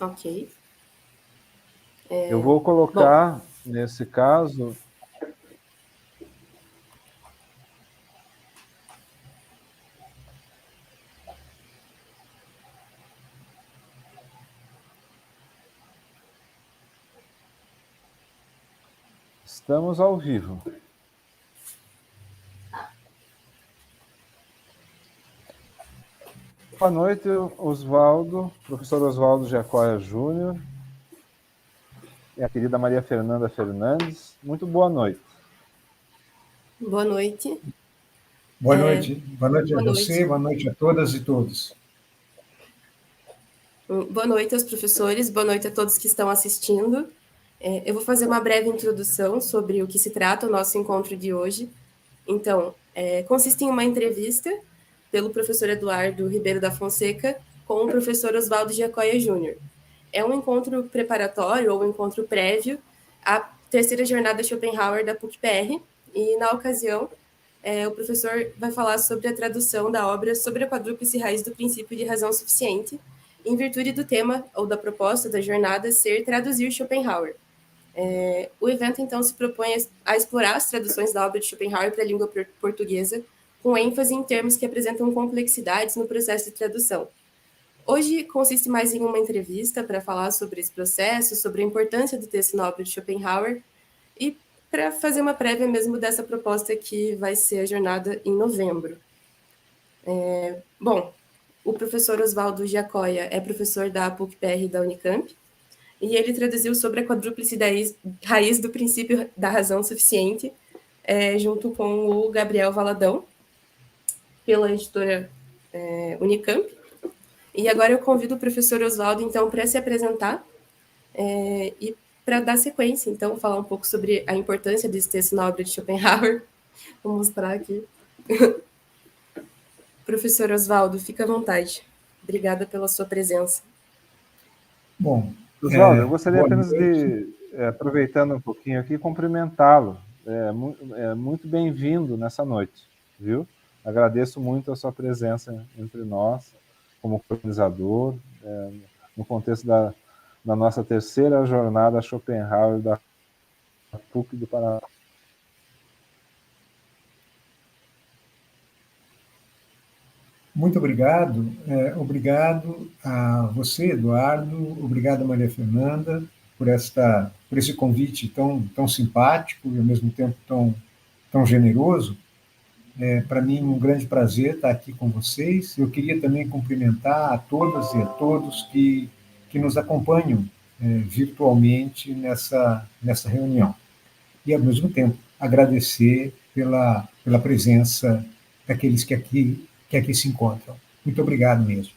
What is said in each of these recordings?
Ok. Eu vou Bom, colocar, nesse caso, estamos ao vivo. Boa noite, Oswaldo, professor Oswaldo Giacoia Júnior e a querida Maria Fernanda Fernandes. Muito boa noite. boa noite. Boa noite. Boa noite a Boa você, noite. boa noite a todas e todos. Boa noite aos professores, boa noite a todos que estão assistindo. Eu vou fazer uma breve introdução sobre o que se trata o nosso encontro de hoje. Então, consiste em uma entrevista pelo professor Eduardo Ribeiro da Fonseca com o professor Oswaldo Giacoia Júnior. É um encontro preparatório ou um encontro prévio à terceira jornada Schopenhauer da PUC-PR, e na ocasião o professor vai falar sobre a tradução da obra Sobre a quadrúplice raiz do princípio de razão suficiente, em virtude do tema ou da proposta da jornada ser traduzir Schopenhauer. O evento, então, se propõe a explorar as traduções da obra de Schopenhauer para a língua portuguesa, com ênfase em termos que apresentam complexidades no processo de tradução. Hoje consiste mais em uma entrevista para falar sobre esse processo, sobre a importância do texto na obra de Schopenhauer e para fazer uma prévia mesmo dessa proposta que vai ser a jornada em novembro. Bom, o professor Oswaldo Giacoia é professor da PUC-PR da Unicamp, e ele traduziu Sobre a quadrúplice raiz do princípio da razão suficiente, junto com o Gabriel Valadão, pela editora Unicamp. E agora eu convido o professor Oswaldo, então, para se apresentar e para dar sequência, então, falar um pouco sobre a importância desse texto na obra de Schopenhauer. Vou mostrar aqui. Professor Oswaldo, fica à vontade. Obrigada pela sua presença. Bom, Oswaldo, eu gostaria boa apenas noite. de, aproveitando um pouquinho aqui, cumprimentá-lo. Muito bem-vindo nessa noite, viu? Agradeço muito a sua presença entre nós, como organizador, no contexto da nossa terceira jornada Schopenhauer da PUC do Paraná. Muito obrigado. Obrigado a você, Eduardo. Obrigado, Maria Fernanda, por esse convite tão simpático e, ao mesmo tempo, tão generoso. Para mim, um grande prazer estar aqui com vocês. Eu queria também cumprimentar a todas e a todos que nos acompanham virtualmente nessa reunião. E, ao mesmo tempo, agradecer pela presença daqueles que aqui se encontram. Muito obrigado mesmo.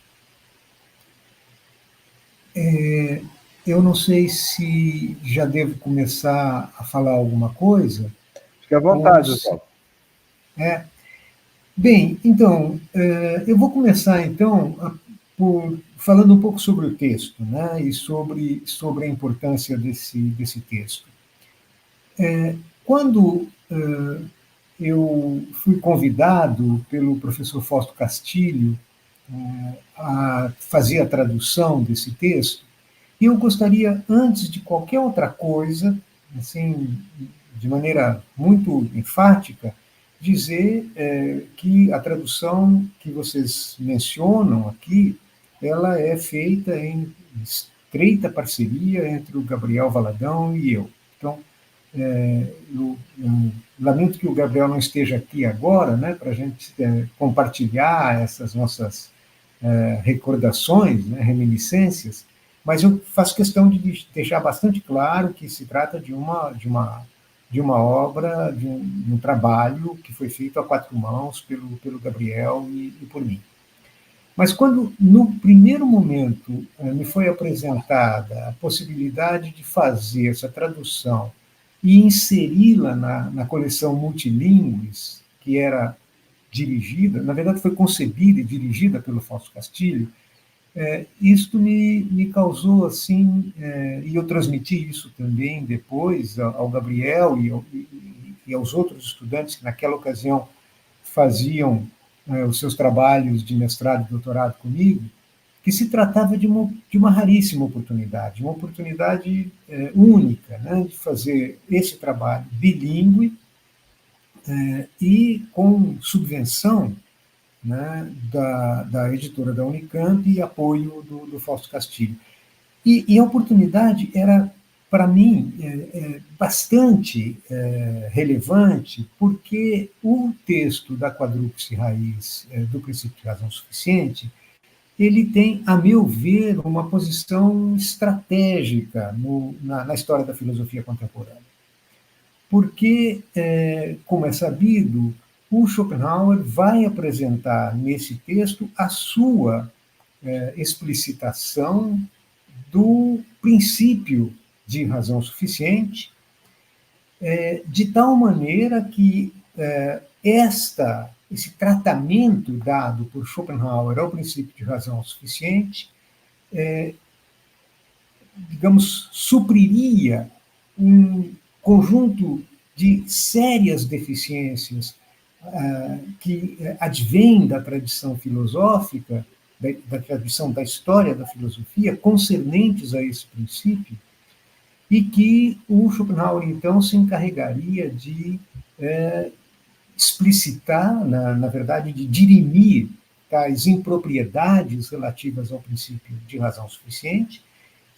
Eu não sei se já devo começar a falar alguma coisa. Fique à vontade, Oswaldo. Bem, então, eu vou começar, então, falando um pouco sobre o texto, né, e sobre a importância desse texto. Quando eu fui convidado pelo professor Fausto Castilho a fazer a tradução desse texto, eu gostaria, antes de qualquer outra coisa, assim, de maneira muito enfática, dizer que a tradução que vocês mencionam aqui, ela é feita em estreita parceria entre o Gabriel Valadão e eu. Então, eu lamento que o Gabriel não esteja aqui agora, né, para a gente compartilhar essas nossas recordações, né, reminiscências, mas eu faço questão de deixar bastante claro que se trata de uma obra, de um trabalho que foi feito a quatro mãos pelo Gabriel e por mim. Mas quando, no primeiro momento, me foi apresentada a possibilidade de fazer essa tradução e inseri-la na coleção Multilingües, que era dirigida, na verdade foi concebida e dirigida pelo Fausto Castilho, isto me causou assim, e eu transmiti isso também depois ao Gabriel e aos outros estudantes que naquela ocasião faziam os seus trabalhos de mestrado e doutorado comigo, que se tratava de uma raríssima oportunidade, uma oportunidade única, né, de fazer esse trabalho bilíngue e com subvenção, né, da editora da Unicamp e apoio do Fausto Castilho. E a oportunidade era, para mim, bastante relevante, porque o texto da quadrúplice raiz do princípio de razão suficiente, ele tem, a meu ver, uma posição estratégica na história da filosofia contemporânea. Porque, como é sabido, o Schopenhauer vai apresentar nesse texto a sua explicitação do princípio de razão suficiente, de tal maneira que esse tratamento dado por Schopenhauer ao princípio de razão suficiente, digamos, supriria um conjunto de sérias deficiências que advém da tradição filosófica, da tradição da história da filosofia, concernentes a esse princípio, e que o Schopenhauer, então, se encarregaria de explicitar, na verdade, de dirimir tais impropriedades relativas ao princípio de razão suficiente,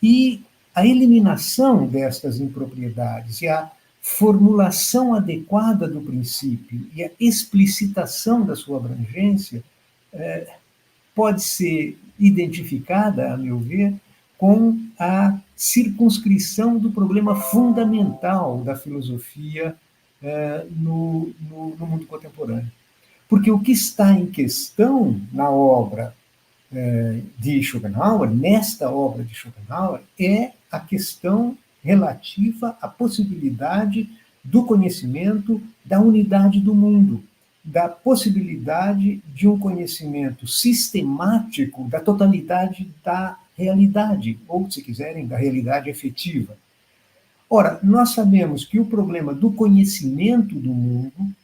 e a eliminação destas impropriedades e a formulação adequada do princípio e a explicitação da sua abrangência pode ser identificada, a meu ver, com a circunscrição do problema fundamental da filosofia no mundo contemporâneo. Porque o que está em questão na obra de Schopenhauer, nesta obra de Schopenhauer, é a questão relativa à possibilidade do conhecimento da unidade do mundo, da possibilidade de um conhecimento sistemático da totalidade da realidade, ou, se quiserem, da realidade efetiva. Ora, nós sabemos que o problema do conhecimento do mundo,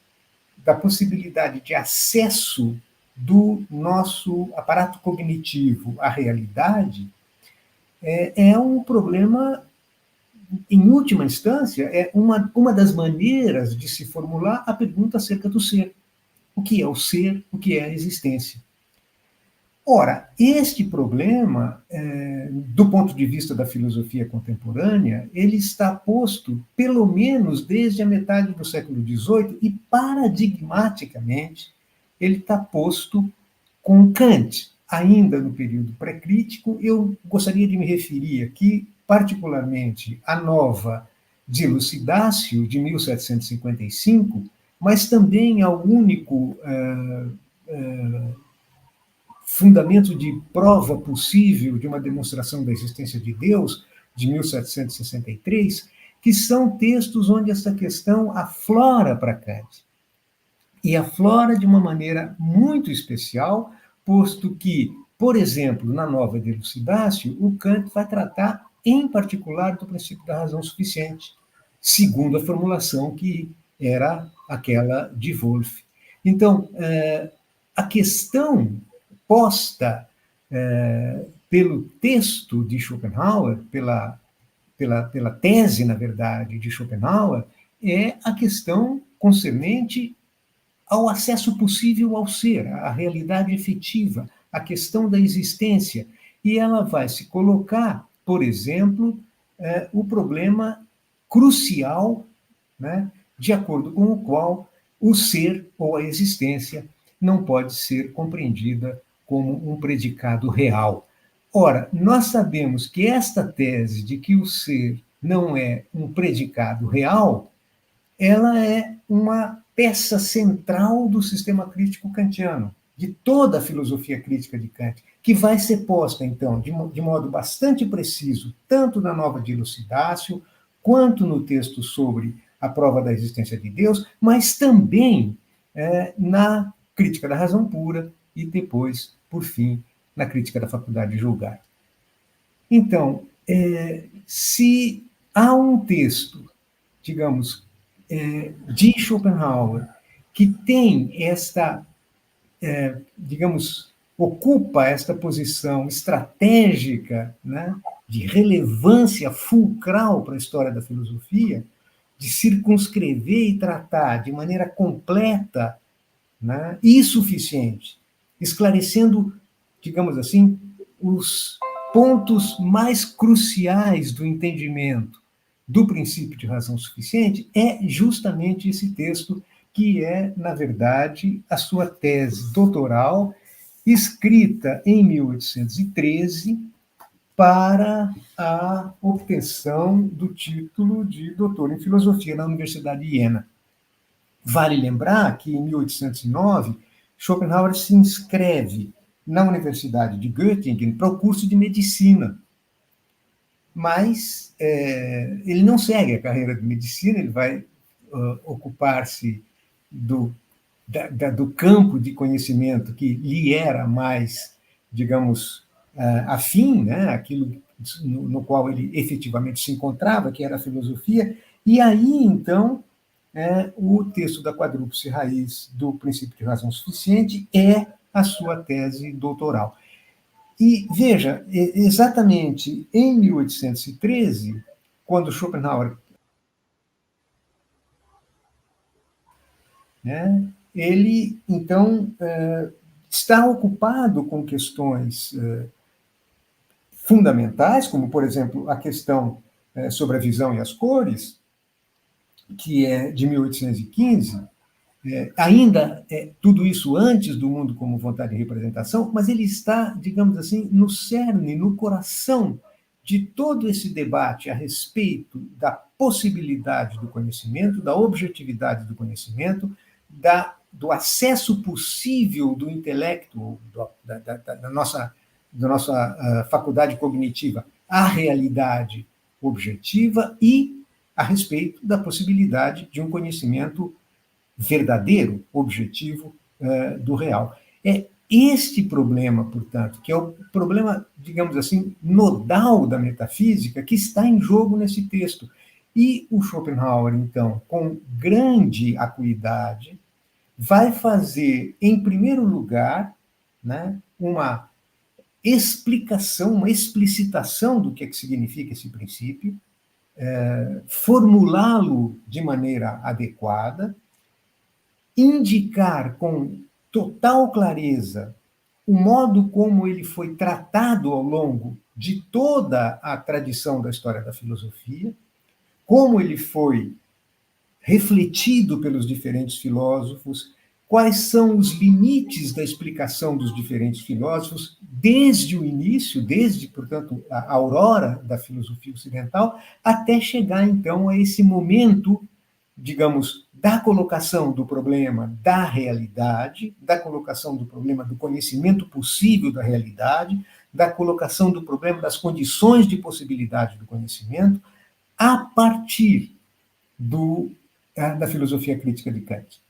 da possibilidade de acesso do nosso aparato cognitivo à realidade, é um problema, em última instância, é uma das maneiras de se formular a pergunta acerca do ser. O que é o ser? O que é a existência? Ora, este problema, do ponto de vista da filosofia contemporânea, ele está posto, pelo menos desde a metade do século XVIII, e paradigmaticamente ele está posto com Kant, ainda no período pré-crítico. Eu gostaria de me referir aqui, particularmente, à nova Dilucidatio, de 1755, mas também ao único fundamento de prova possível de uma demonstração da existência de Deus, de 1763, que são textos onde essa questão aflora para Kant. E aflora de uma maneira muito especial, posto que, por exemplo, na nova Dilucidatio, o Kant vai tratar, em particular, do princípio da razão suficiente, segundo a formulação que era aquela de Wolff. Então, a questão posta pelo texto de Schopenhauer, pela tese, na verdade, de Schopenhauer, é a questão concernente ao acesso possível ao ser, à realidade efetiva, à questão da existência. E ela vai se colocar, por exemplo, o problema crucial, né, de acordo com o qual o ser ou a existência não pode ser compreendida como um predicado real. Ora, nós sabemos que esta tese de que o ser não é um predicado real, ela é uma peça central do sistema crítico kantiano, de toda a filosofia crítica de Kant, que vai ser posta, então, de modo bastante preciso, tanto na nova Dilucidatio, quanto no texto sobre a prova da existência de Deus, mas também na crítica da razão pura e depois, por fim, na crítica da faculdade de julgar. Então, se há um texto, digamos, de Schopenhauer, que tem esta, digamos, ocupa esta posição estratégica, né, de relevância fulcral para a história da filosofia, de circunscrever e tratar de maneira completa, né, e suficiente, esclarecendo, digamos assim, os pontos mais cruciais do entendimento do princípio de razão suficiente, é justamente esse texto que é, na verdade, a sua tese doutoral, escrita em 1813 para a obtenção do título de doutor em filosofia na Universidade de Iena. Vale lembrar que, em 1809, Schopenhauer se inscreve na Universidade de Göttingen para o curso de medicina. Mas ele não segue a carreira de medicina, ele vai ocupar-se do campo de conhecimento que lhe era mais, digamos, afim, né? Aquilo no qual ele efetivamente se encontrava, que era a filosofia, e aí, então, o texto da quadrúplice raiz do princípio de razão suficiente é a sua tese doutoral. E, veja, exatamente em 1813, quando Schopenhauer, né, ele, então, está ocupado com questões fundamentais, como, por exemplo, a questão sobre a visão e as cores, que é de 1815, ainda tudo isso antes do mundo como vontade e representação, mas ele está, digamos assim, no cerne, no coração de todo esse debate a respeito da possibilidade do conhecimento, da objetividade do conhecimento, do acesso possível do intelecto, da nossa faculdade cognitiva à realidade objetiva e a respeito da possibilidade de um conhecimento verdadeiro, objetivo do real. É este problema, portanto, que é o problema, digamos assim, nodal da metafísica, que está em jogo nesse texto. E o Schopenhauer, então, com grande acuidade, vai fazer, em primeiro lugar, né, uma explicação, uma explicitação do que é que significa esse princípio, formulá-lo de maneira adequada, indicar com total clareza o modo como ele foi tratado ao longo de toda a tradição da história da filosofia, como ele foi refletido pelos diferentes filósofos, quais são os limites da explicação dos diferentes filósofos, desde o início, desde, portanto, a aurora da filosofia ocidental, até chegar, então, a esse momento, digamos, da colocação do problema da realidade, da colocação do problema do conhecimento possível da realidade, da colocação do problema das condições de possibilidade do conhecimento, a partir da filosofia crítica de Kant.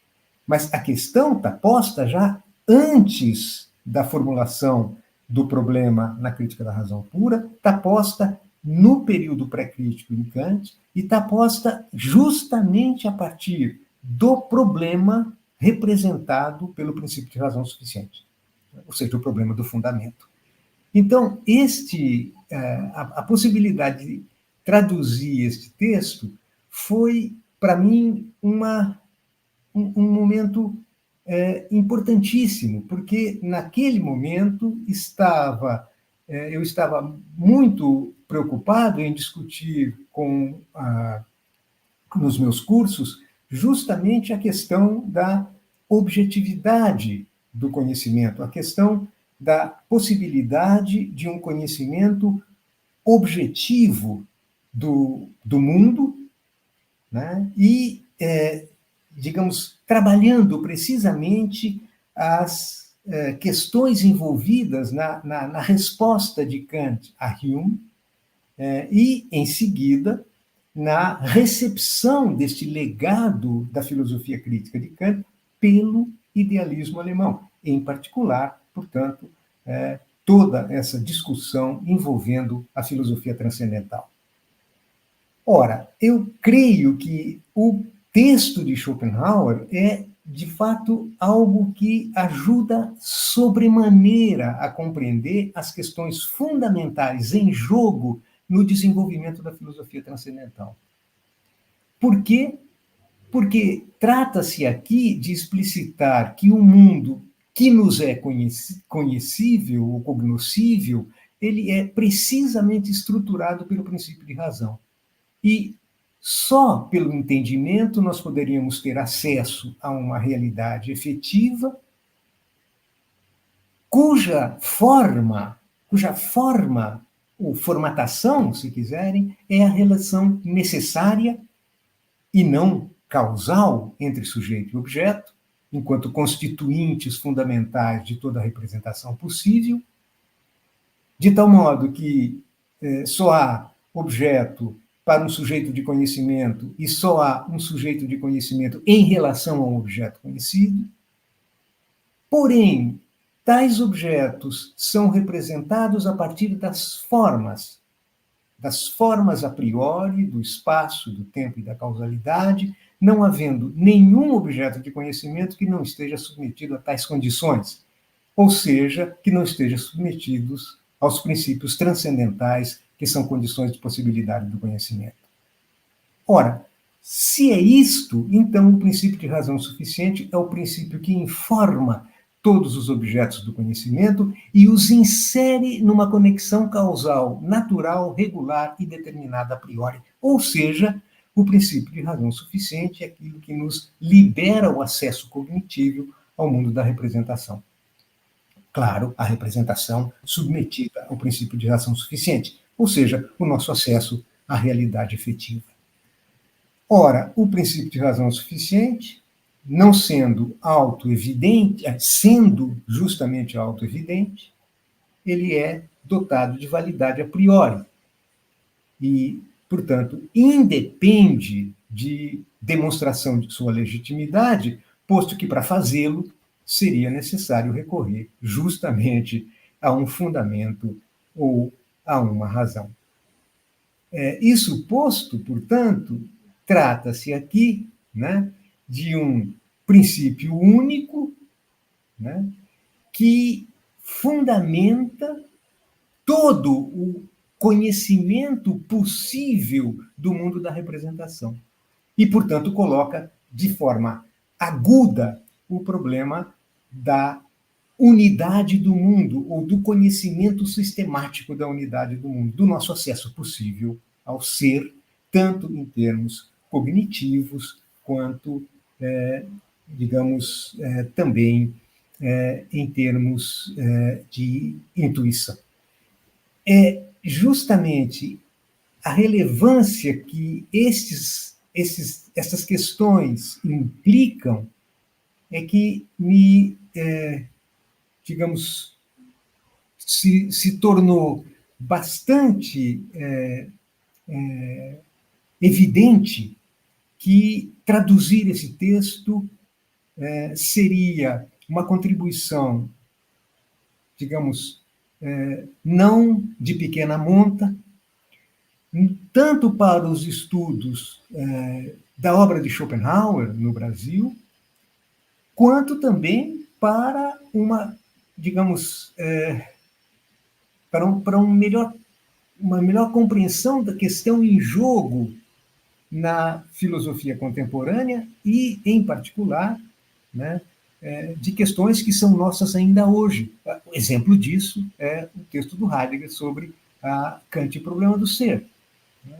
Mas a questão está posta já antes da formulação do problema na crítica da razão pura, está posta no período pré-crítico em Kant e está posta justamente a partir do problema representado pelo princípio de razão suficiente, ou seja, o problema do fundamento. Então, a possibilidade de traduzir este texto foi, para mim, um momento importantíssimo, porque naquele momento eu estava muito preocupado em discutir nos meus cursos justamente a questão da objetividade do conhecimento, a questão da possibilidade de um conhecimento objetivo do mundo, né? E, digamos, trabalhando precisamente as questões envolvidas na resposta de Kant a Hume, e, em seguida, na recepção deste legado da filosofia crítica de Kant pelo idealismo alemão, em particular, portanto, toda essa discussão envolvendo a filosofia transcendental. Ora, eu creio que o texto de Schopenhauer é de fato, algo que ajuda sobremaneira a compreender as questões fundamentais em jogo no desenvolvimento da filosofia transcendental. Por quê? Porque trata-se aqui de explicitar que o mundo que nos é conhecível ou cognoscível, ele é precisamente estruturado pelo princípio de razão. E só pelo entendimento nós poderíamos ter acesso a uma realidade efetiva cuja forma ou formatação, se quiserem, é a relação necessária e não causal entre sujeito e objeto, enquanto constituintes fundamentais de toda a representação possível, de tal modo que só há objeto para um sujeito de conhecimento e só há um sujeito de conhecimento em relação a um objeto conhecido. Porém, tais objetos são representados a partir das formas a priori, do espaço, do tempo e da causalidade, não havendo nenhum objeto de conhecimento que não esteja submetido a tais condições, ou seja, que não esteja submetido aos princípios transcendentais, que são condições de possibilidade do conhecimento. Ora, se é isto, então o princípio de razão suficiente é o princípio que informa todos os objetos do conhecimento e os insere numa conexão causal natural, regular e determinada a priori. Ou seja, o princípio de razão suficiente é aquilo que nos libera o acesso cognitivo ao mundo da representação. Claro, a representação submetida ao princípio de razão suficiente, ou seja, o nosso acesso à realidade efetiva. Ora, o princípio de razão suficiente, não sendo autoevidente, sendo justamente autoevidente, ele é dotado de validade a priori. E, portanto, independe de demonstração de sua legitimidade, posto que, para fazê-lo, seria necessário recorrer justamente a um fundamento ou a uma razão. Isso posto, portanto, trata-se aqui, né, de um princípio único, né, que fundamenta todo o conhecimento possível do mundo da representação. E, portanto, coloca de forma aguda o problema da unidade do mundo, ou do conhecimento sistemático da unidade do mundo, do nosso acesso possível ao ser, tanto em termos cognitivos, quanto, digamos, também em termos de intuição. É justamente a relevância que essas questões implicam é que digamos, se tornou bastante evidente que traduzir esse texto seria uma contribuição, digamos, não de pequena monta, tanto para os estudos da obra de Schopenhauer no Brasil, quanto também para uma, digamos, para uma melhor compreensão da questão em jogo na filosofia contemporânea e, em particular, né, de questões que são nossas ainda hoje. O exemplo disso é o texto do Heidegger sobre a Kant e o problema do ser, né,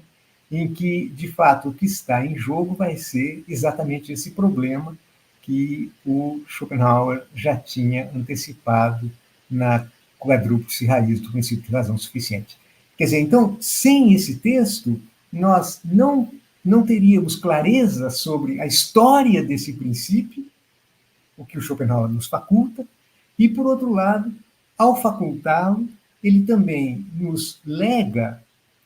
em que, de fato, o que está em jogo vai ser exatamente esse problema que o Schopenhauer já tinha antecipado na quadrúplice raiz do princípio de razão suficiente. Quer dizer, então, sem esse texto, nós não teríamos clareza sobre a história desse princípio, o que o Schopenhauer nos faculta, e, por outro lado, ao facultá-lo, ele também nos lega,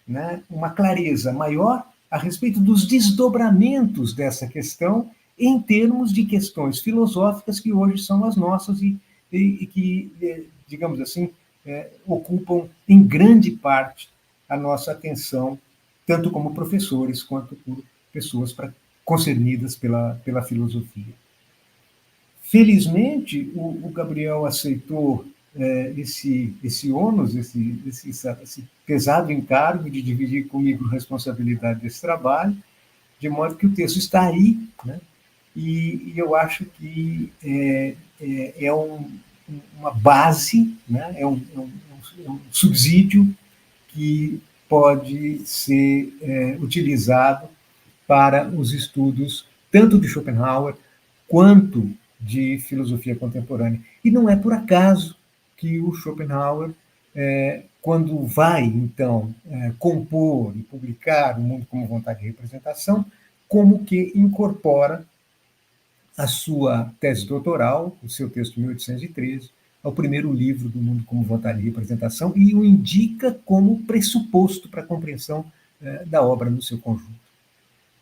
né, uma clareza maior a respeito dos desdobramentos dessa questão em termos de questões filosóficas que hoje são as nossas e que, digamos assim, ocupam em grande parte a nossa atenção, tanto como professores quanto por pessoas concernidas pela filosofia. Felizmente, o Gabriel aceitou esse ônus, esse pesado encargo de dividir comigo a responsabilidade desse trabalho, de modo que o texto está aí, né? E eu acho que é uma base, né? É um subsídio que pode ser utilizado para os estudos tanto de Schopenhauer quanto de filosofia contemporânea. E não é por acaso que o Schopenhauer, quando vai, então, compor e publicar O Mundo como Vontade e Representação, como que incorpora a sua tese doutoral, o seu texto de 1813, ao primeiro livro do Mundo como Vontade e Representação, e o indica como pressuposto para a compreensão da obra no seu conjunto.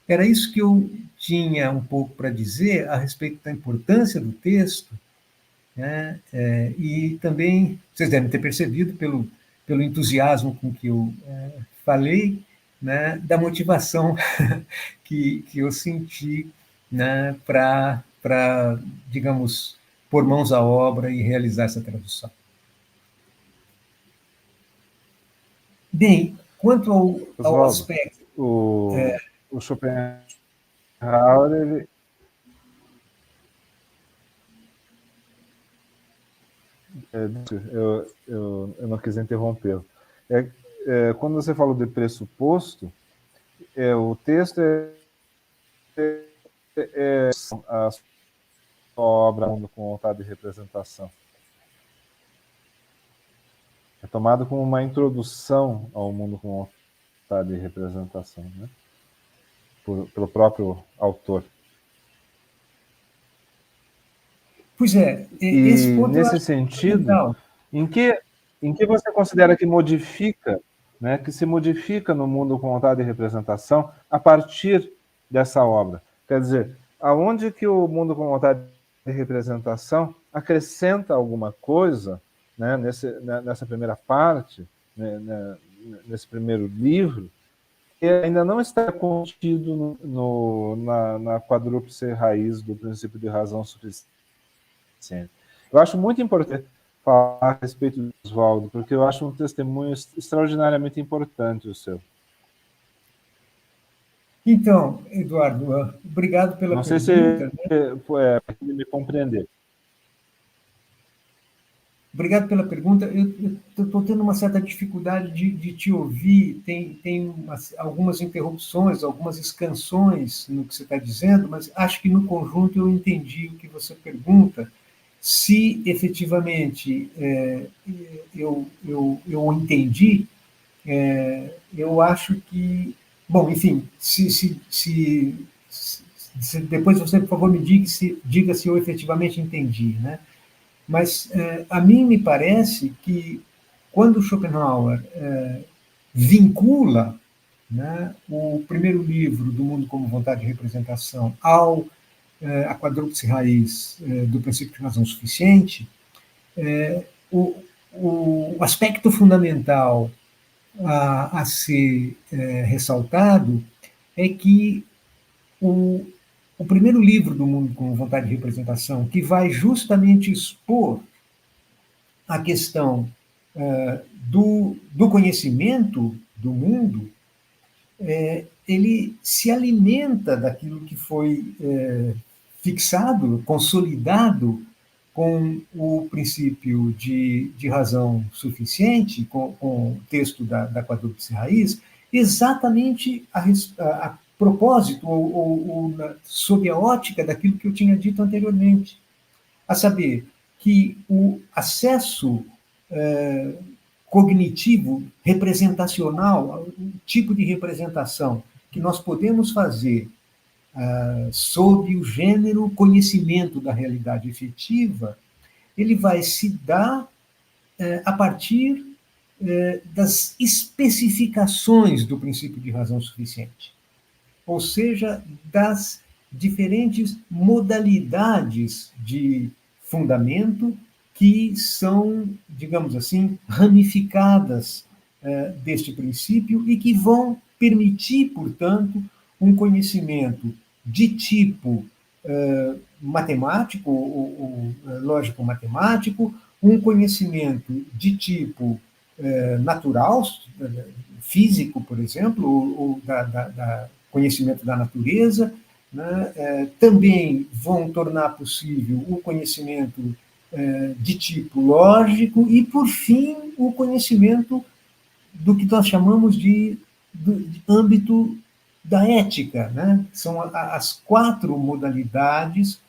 Era isso que eu tinha um pouco para dizer a respeito da importância do texto, né? E também, vocês devem ter percebido pelo entusiasmo com que eu falei, né, da motivação que eu senti, né, para, digamos, pôr mãos à obra e realizar essa tradução. Bem, quanto ao aspecto... O Schopenhauer, ele... eu não quis interrompê-lo. Quando você falou de pressuposto, o texto a sua obra com vontade de representação. É tomado como uma introdução ao mundo com vontade de representação, né? Pelo próprio autor. Pois é, esse ponto nesse sentido, em que você considera que modifica, né, que se modifica no mundo com vontade de representação a partir dessa obra? Quer dizer, aonde que o mundo com vontade de representação acrescenta alguma coisa, né, nessa primeira parte, né, nesse primeiro livro, que ainda não está contido na quadrúplice raiz do princípio de razão suficiente? Eu acho muito importante falar a respeito do Oswaldo, porque eu acho um testemunho extraordinariamente importante o seu. Então, Eduardo, obrigado pela pergunta. Não sei se é me compreender. Obrigado pela pergunta. Eu estou tendo uma certa dificuldade de te ouvir. Tem algumas interrupções, algumas escansões no que você está dizendo, mas acho que no conjunto eu entendi o que você pergunta. Se efetivamente eu entendi, eu acho que... Bom, enfim, se depois você, por favor, me diga se eu efetivamente entendi, né? Mas a mim me parece que quando Schopenhauer vincula, né, o primeiro livro do Mundo como Vontade de Representação a quadrúplice raiz do princípio de razão suficiente, o aspecto fundamental a ser ressaltado é que o primeiro livro do Mundo com Vontade de Representação, que vai justamente expor a questão do conhecimento do mundo, ele se alimenta daquilo que foi fixado, consolidado com o princípio de razão suficiente, com o texto da quadrúplice raiz, exatamente a propósito ou sob a ótica daquilo que eu tinha dito anteriormente, a saber, que o acesso cognitivo, representacional, o tipo de representação que nós podemos fazer sob o gênero conhecimento da realidade efetiva, ele vai se dar a partir das especificações do princípio de razão suficiente, ou seja, das diferentes modalidades de fundamento que são, digamos assim, ramificadas deste princípio e que vão permitir, portanto, um conhecimento de tipo matemático, ou lógico-matemático, um conhecimento de tipo natural, físico, por exemplo, ou da conhecimento da natureza, né? Também vão tornar possível o conhecimento de tipo lógico e, por fim, o conhecimento do que nós chamamos de âmbito da ética, né? São as 4 modalidades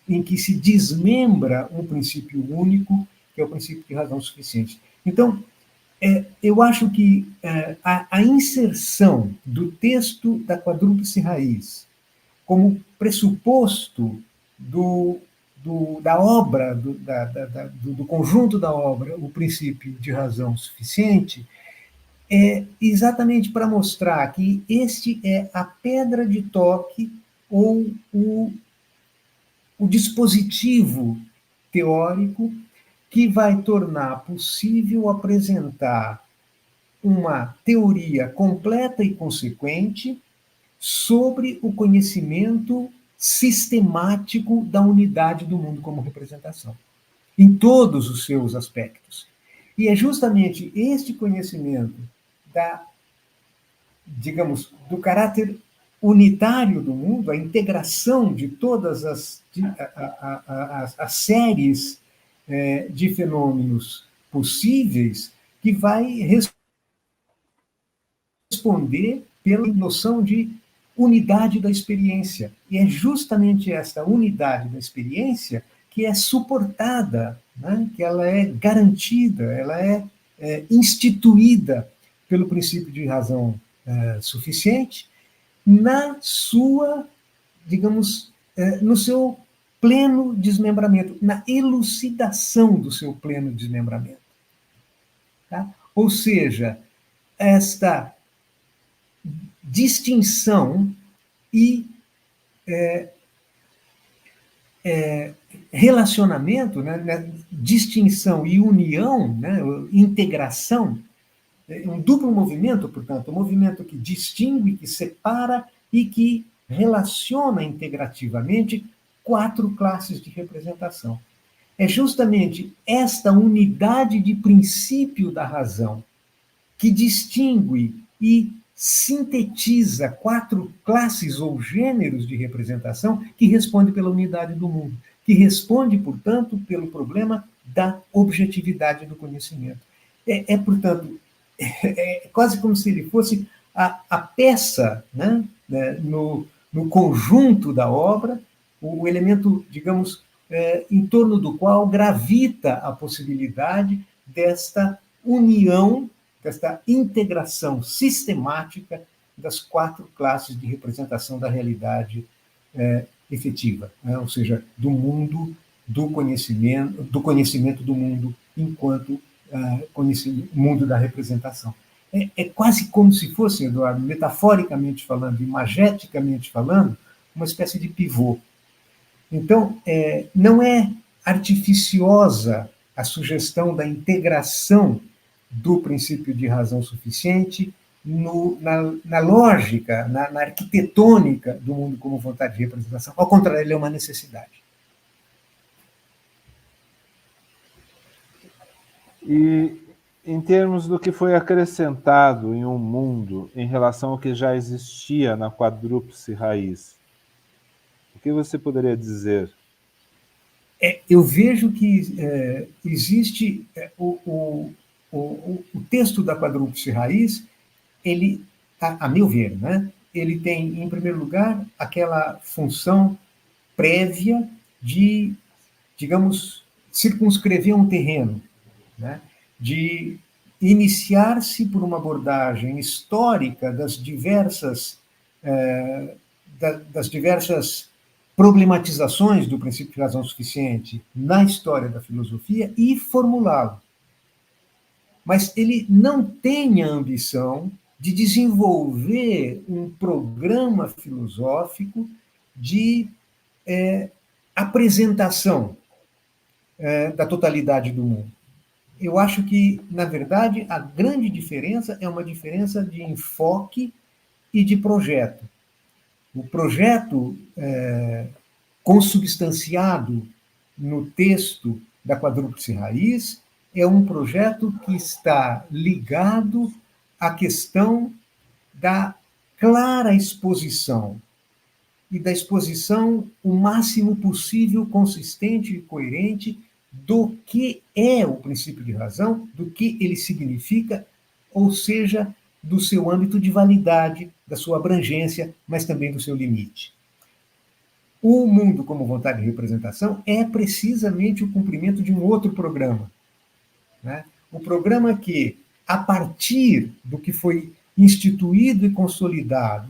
em que se desmembra um princípio único, que é o princípio de razão suficiente. Então, eu acho que a inserção do texto da quadrúplice raiz como pressuposto da obra, do conjunto da obra, o princípio de razão suficiente, é exatamente para mostrar que este é a pedra de toque ou o dispositivo teórico que vai tornar possível apresentar uma teoria completa e consequente sobre o conhecimento sistemático da unidade do mundo como representação, em todos os seus aspectos. E é justamente este conhecimento do caráter unitário do mundo, a integração de todas as séries de fenômenos possíveis, que vai responder pela noção de unidade da experiência. E é justamente esta unidade da experiência que é suportada, né? Que ela é garantida, ela é instituída pelo princípio de razão suficiente na sua, digamos, no seu pleno desmembramento, na elucidação do seu pleno desmembramento. Tá? Ou seja, esta distinção e relacionamento, né, distinção e união, né, integração, um duplo movimento, portanto, um movimento que distingue, que separa e que relaciona integrativamente 4 classes de representação. É justamente esta unidade de princípio da razão que distingue e sintetiza 4 classes ou gêneros de representação que responde pela unidade do mundo, que responde, portanto, pelo problema da objetividade do conhecimento. Portanto, quase como se ele fosse a peça, né, no conjunto da obra, o elemento, digamos, em torno do qual gravita a possibilidade desta união, desta integração sistemática das 4 classes de representação da realidade efetiva, né? Ou seja, do mundo, do conhecimento do mundo enquanto mundo da representação. É quase como se fosse, Eduardo, metaforicamente falando, imageticamente falando, uma espécie de pivô. Então, não é artificiosa a sugestão da integração do princípio de razão suficiente na lógica, na arquitetônica do mundo como vontade de representação. Ao contrário, ele é uma necessidade. E, em termos do que foi acrescentado em um mundo em relação ao que já existia na quadrúplice raiz, o que você poderia dizer? Eu vejo que existe o texto da quadrúplice raiz, ele, a meu ver, né, ele tem, em primeiro lugar, aquela função prévia de, digamos, circunscrever um terreno, né, de iniciar-se por uma abordagem histórica das diversas problematizações do princípio de razão suficiente na história da filosofia e formulá-lo. Mas ele não tem a ambição de desenvolver um programa filosófico de apresentação da totalidade do mundo. Eu acho que, na verdade, a grande diferença é uma diferença de enfoque e de projeto. O projeto consubstanciado no texto da Quadrúplice Raiz, é um projeto que está ligado à questão da clara exposição, e da exposição o máximo possível consistente e coerente do que é o princípio de razão, do que ele significa, ou seja, do seu âmbito de validade, da sua abrangência, mas também do seu limite. O mundo como vontade de representação é precisamente o cumprimento de um outro programa, né? O programa que, a partir do que foi instituído e consolidado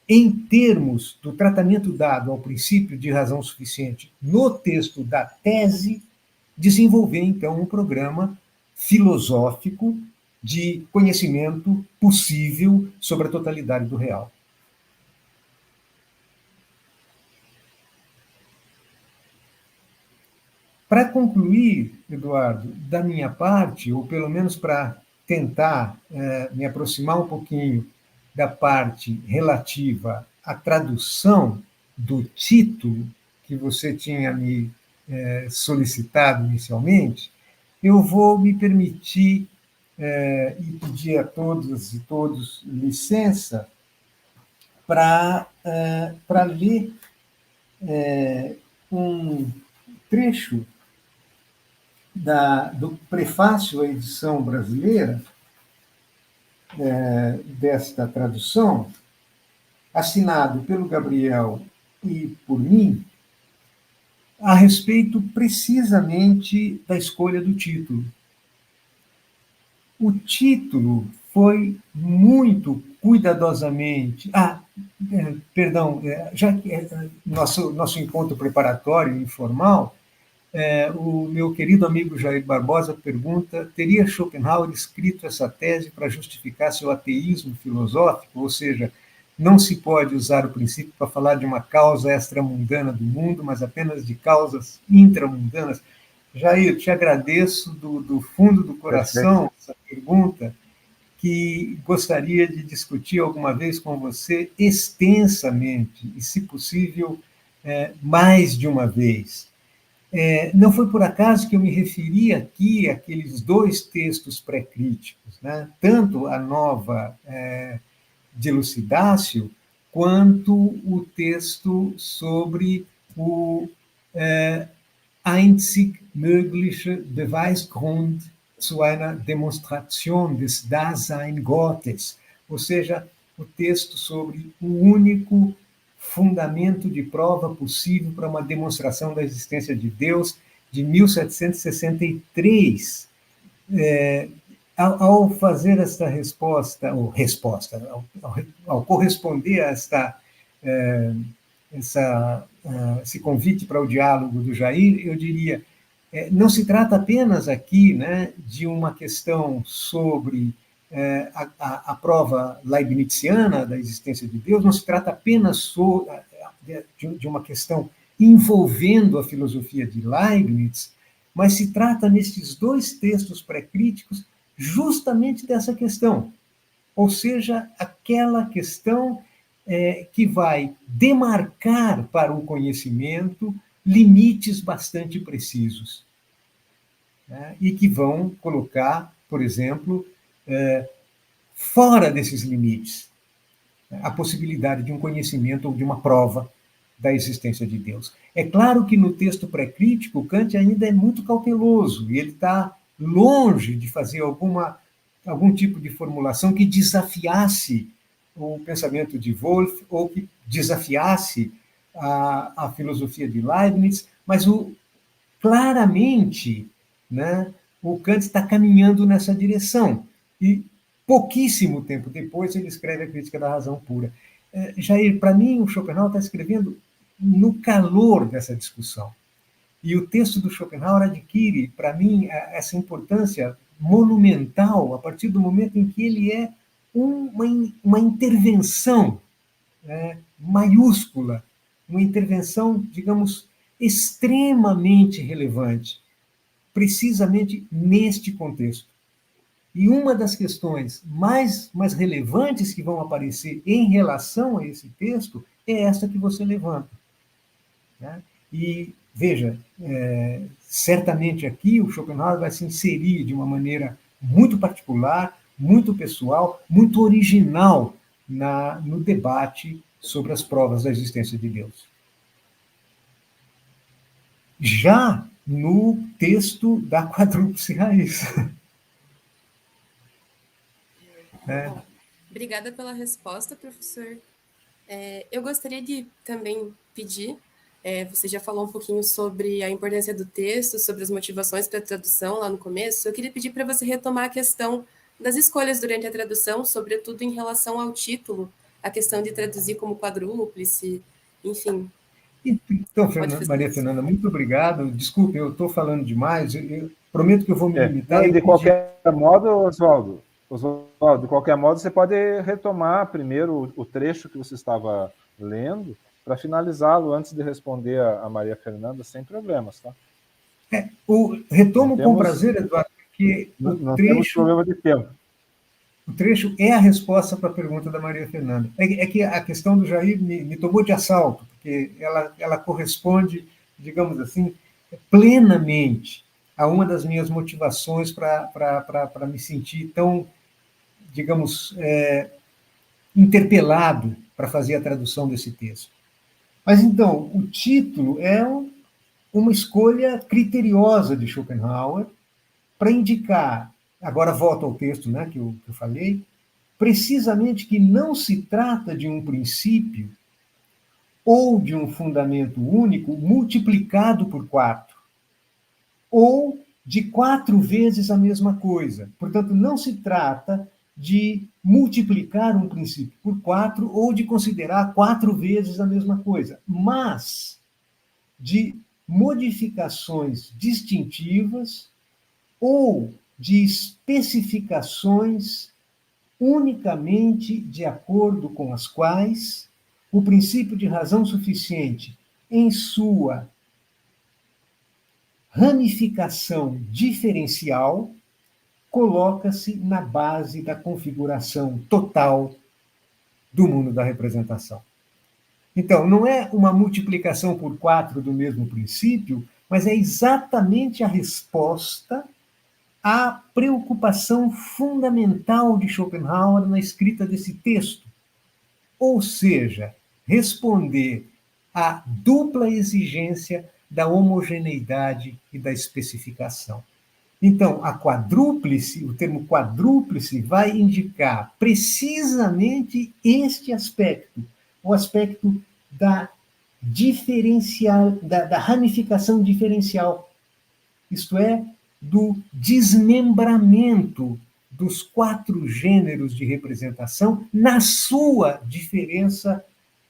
em termos do tratamento dado ao princípio de razão suficiente no texto da tese, desenvolver, então, um programa filosófico de conhecimento possível sobre a totalidade do real. Para concluir, Eduardo, da minha parte, ou pelo menos para tentar me aproximar um pouquinho da parte relativa à tradução do título que você tinha me solicitado inicialmente, eu vou me permitir e pedir a todas e todos licença para ler um trecho do prefácio à edição brasileira desta tradução, assinado pelo Gabriel e por mim, a respeito precisamente da escolha do título. O título foi muito cuidadosamente... perdão, já que nosso encontro preparatório informal, o meu querido amigo Jair Barbosa pergunta: teria Schopenhauer escrito essa tese para justificar seu ateísmo filosófico? Ou seja, não se pode usar o princípio para falar de uma causa extramundana do mundo, mas apenas de causas intramundanas. Jair, te agradeço do fundo do coração essa pergunta, que gostaria de discutir alguma vez com você extensamente, e, se possível, mais de uma vez. Não foi por acaso que eu me referi aqui àqueles dois textos pré-críticos, né? Tanto a Nova de Elucidácio, quanto o texto sobre o einzig mögliche Beweisgrund zu einer Demonstration des Dasein Gottes, ou seja, o texto sobre o único fundamento de prova possível para uma demonstração da existência de Deus, de 1763. Ao fazer esta resposta, ao corresponder a esse convite para o diálogo do Jair, eu diria, não se trata apenas aqui, né, de uma questão sobre a prova leibniziana da existência de Deus, não se trata apenas de uma questão envolvendo a filosofia de Leibniz, mas se trata, nesses dois textos pré-críticos, justamente dessa questão, ou seja, aquela questão que vai demarcar para o conhecimento limites bastante precisos, né, e que vão colocar, por exemplo, fora desses limites, a possibilidade de um conhecimento ou de uma prova da existência de Deus. É claro que no texto pré-crítico, Kant ainda é muito cauteloso, e ele está longe de fazer algum tipo de formulação que desafiasse o pensamento de Wolff ou que desafiasse a filosofia de Leibniz, mas claramente, né, o Kant está caminhando nessa direção. E pouquíssimo tempo depois ele escreve a Crítica da Razão Pura. Jair, para mim, o Schopenhauer está escrevendo no calor dessa discussão. E o texto do Schopenhauer adquire, para mim, essa importância monumental a partir do momento em que ele é uma intervenção maiúscula, uma intervenção, digamos, extremamente relevante, precisamente neste contexto. E uma das questões mais relevantes que vão aparecer em relação a esse texto é essa que você levanta. né? E, veja, certamente aqui o Schopenhauer vai se inserir de uma maneira muito particular, muito pessoal, muito original no debate sobre as provas da existência de Deus. Já no texto da quadrúplice raiz. Bom, obrigada pela resposta, professor. Eu gostaria de também pedir, você já falou um pouquinho sobre a importância do texto, sobre as motivações para a tradução lá no começo. Eu queria pedir para você retomar a questão das escolhas durante a tradução, sobretudo em relação ao título, a questão de traduzir como quadrúplice, enfim. Então, Maria Fernanda, muito obrigado. Desculpe, eu estou falando demais. Eu prometo que eu vou me limitar. De qualquer modo, Oswaldo, de qualquer modo, você pode retomar primeiro o trecho que você estava lendo para finalizá-lo antes de responder a Maria Fernanda, sem problemas, tá? Retomo com prazer, Eduardo, porque não temos problema de tempo. O trecho é a resposta para a pergunta da Maria Fernanda. É que a questão do Jair me tomou de assalto, porque ela corresponde, digamos assim, plenamente a uma das minhas motivações para me sentir tão, digamos, interpelado para fazer a tradução desse texto. Mas, então, o título é uma escolha criteriosa de Schopenhauer para indicar, agora volto ao texto, né, que eu falei, precisamente que não se trata de um princípio ou de um fundamento único multiplicado por 4, ou de 4 vezes a mesma coisa. Portanto, não se trata de multiplicar um princípio por 4 ou de considerar 4 vezes a mesma coisa, mas de modificações distintivas ou de especificações unicamente de acordo com as quais o princípio de razão suficiente, em sua ramificação diferencial, coloca-se na base da configuração total do mundo da representação. Então, não é uma multiplicação por 4 do mesmo princípio, mas é exatamente a resposta à preocupação fundamental de Schopenhauer na escrita desse texto. Ou seja, responder à dupla exigência da homogeneidade e da especificação. Então, a quadrúplice, o termo quadrúplice, vai indicar precisamente este aspecto, o aspecto da ramificação diferencial, isto é, do desmembramento dos 4 gêneros de representação na sua diferença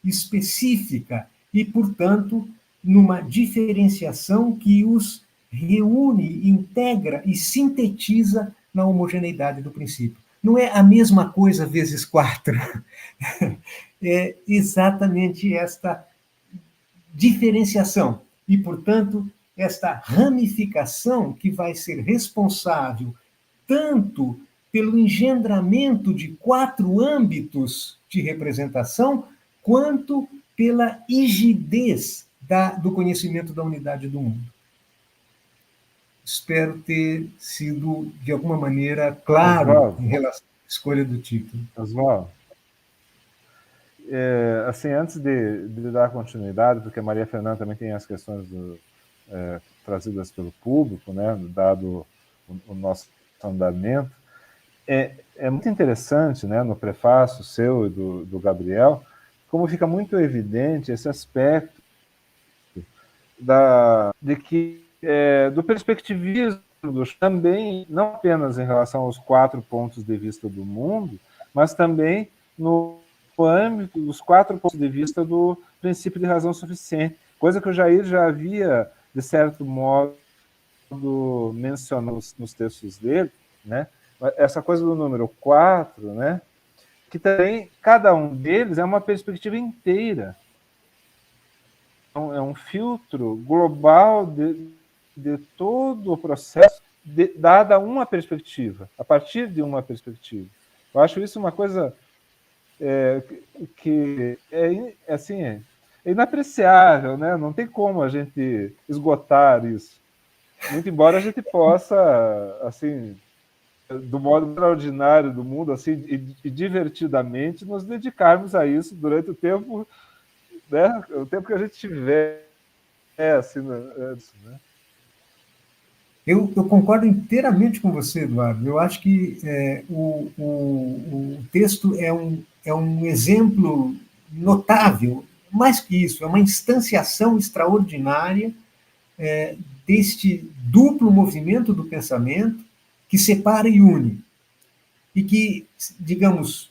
específica e, portanto, numa diferenciação que os reúne, integra e sintetiza na homogeneidade do princípio. Não é a mesma coisa vezes 4. É exatamente esta diferenciação e, portanto, esta ramificação que vai ser responsável tanto pelo engendramento de 4 âmbitos de representação, quanto pela rigidez do conhecimento da unidade do mundo. Espero ter sido, de alguma maneira, claro Oswaldo, em relação à escolha do título. Oswaldo, assim, antes de dar continuidade, porque a Maria Fernanda também tem as questões trazidas pelo público, né, dado o nosso andamento, é muito interessante, né, no prefácio seu e do Gabriel, como fica muito evidente esse aspecto do perspectivismo também, não apenas em relação aos 4 pontos de vista do mundo, mas também no âmbito dos 4 pontos de vista do princípio de razão suficiente, coisa que o Jair já havia, de certo modo, mencionado nos textos dele, né? Essa coisa do número 4, né? Que também, cada um deles é uma perspectiva inteira. É um filtro global de todo o processo, dada uma perspectiva, a partir de uma perspectiva. Eu acho isso uma coisa que assim, é inapreciável, né? Não tem como a gente esgotar isso. Muito embora a gente possa, assim, do modo extraordinário do mundo, assim, e divertidamente nos dedicarmos a isso durante o tempo, né? O tempo que a gente tiver, assim, né? Eu concordo inteiramente com você, Eduardo. Eu acho que o texto é um exemplo notável, mais que isso, é uma instanciação extraordinária deste duplo movimento do pensamento que separa e une. E que, digamos,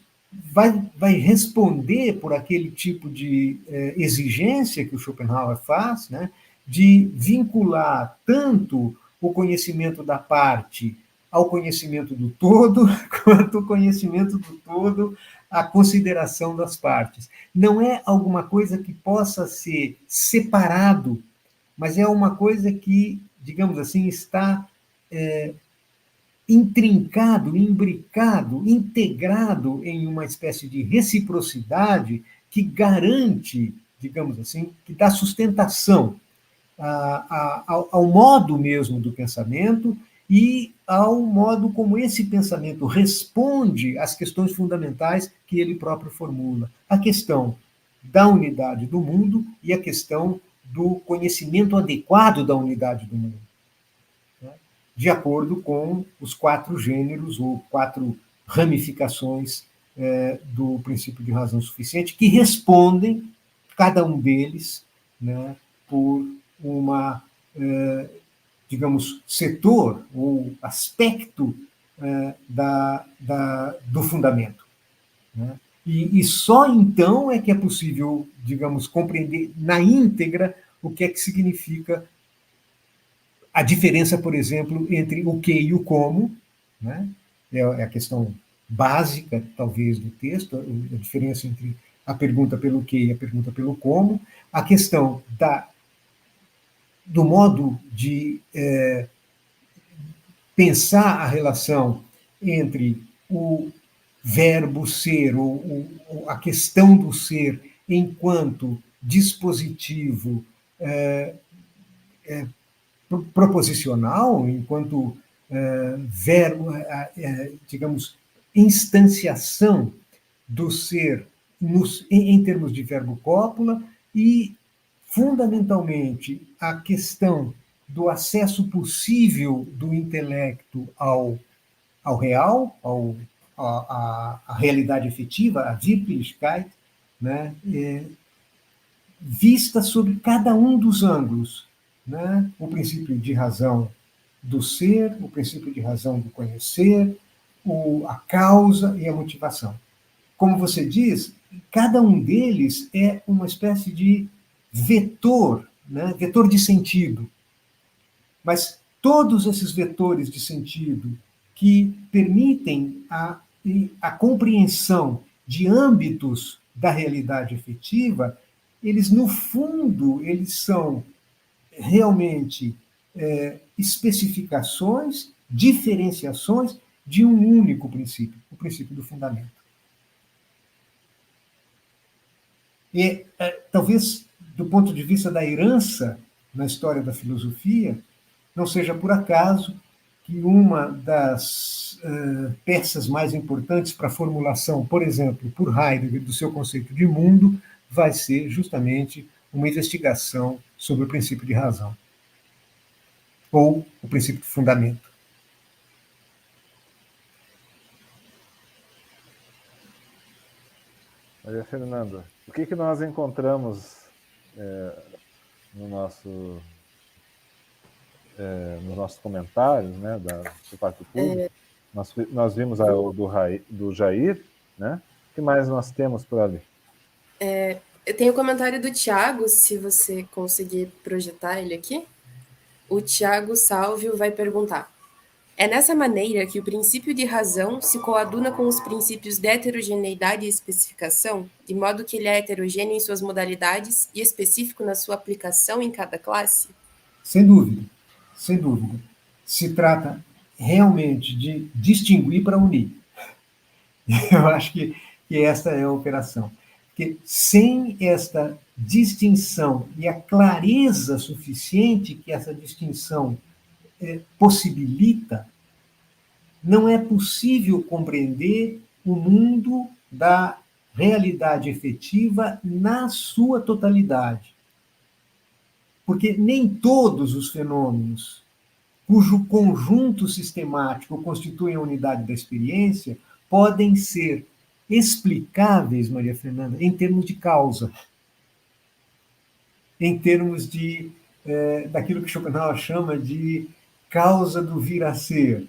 vai responder por aquele tipo de exigência que o Schopenhauer faz, né, de vincular tanto o conhecimento da parte ao conhecimento do todo, quanto o conhecimento do todo à consideração das partes. Não é alguma coisa que possa ser separado, mas é uma coisa que, digamos assim, está intrincado, imbricado, integrado em uma espécie de reciprocidade que garante, digamos assim, que dá sustentação ao modo mesmo do pensamento e ao modo como esse pensamento responde às questões fundamentais que ele próprio formula. A questão da unidade do mundo e a questão do conhecimento adequado da unidade do mundo, de acordo com os 4 gêneros ou 4 ramificações do princípio de razão suficiente, que respondem, cada um deles, né, por uma, digamos, setor ou aspecto do fundamento. Né? E só então é que é possível, digamos, compreender na íntegra o que é que significa a diferença, por exemplo, entre o que e o como, né? É a questão básica, talvez, do texto, a diferença entre a pergunta pelo que e a pergunta pelo como, a questão do modo de pensar a relação entre o verbo ser, ou a questão do ser enquanto dispositivo proposicional, enquanto verbo, digamos, instanciação do ser em termos de verbo cópula e, fundamentalmente, a questão do acesso possível do intelecto ao real, à realidade efetiva, à Wirklichkeit, né, vista sobre cada um dos ângulos, né? O princípio de razão do ser, o princípio de razão do conhecer, a causa e a motivação. Como você diz, cada um deles é uma espécie de vetor, né? Vetor de sentido. Mas todos esses vetores de sentido que permitem a compreensão de âmbitos da realidade efetiva, eles, no fundo, eles são realmente especificações, diferenciações de um único princípio, o princípio do fundamento. E talvez, do ponto de vista da herança na história da filosofia, não seja por acaso que uma das peças mais importantes para a formulação, por exemplo, por Heidegger, do seu conceito de mundo, vai ser justamente uma investigação sobre o princípio de razão, ou o princípio de fundamento. Maria Fernanda, o que nós encontramos nos nossos comentários, né, do parte pública? Nós vimos do Jair, né? O que mais nós temos por ali? Eu tenho o comentário do Tiago, se você conseguir projetar ele aqui. O Tiago Salvio vai perguntar: é nessa maneira que o princípio de razão se coaduna com os princípios de heterogeneidade e especificação, de modo que ele é heterogêneo em suas modalidades e específico na sua aplicação em cada classe? Sem dúvida, sem dúvida. Se trata realmente de distinguir para unir. Eu acho que essa é a operação. que sem esta distinção e a clareza suficiente que essa distinção possibilita, não é possível compreender o mundo da realidade efetiva na sua totalidade. Porque nem todos os fenômenos cujo conjunto sistemático constitui a unidade da experiência podem ser explicáveis, Maria Fernanda, em termos de causa, em termos de daquilo que Schopenhauer chama de causa do vir a ser.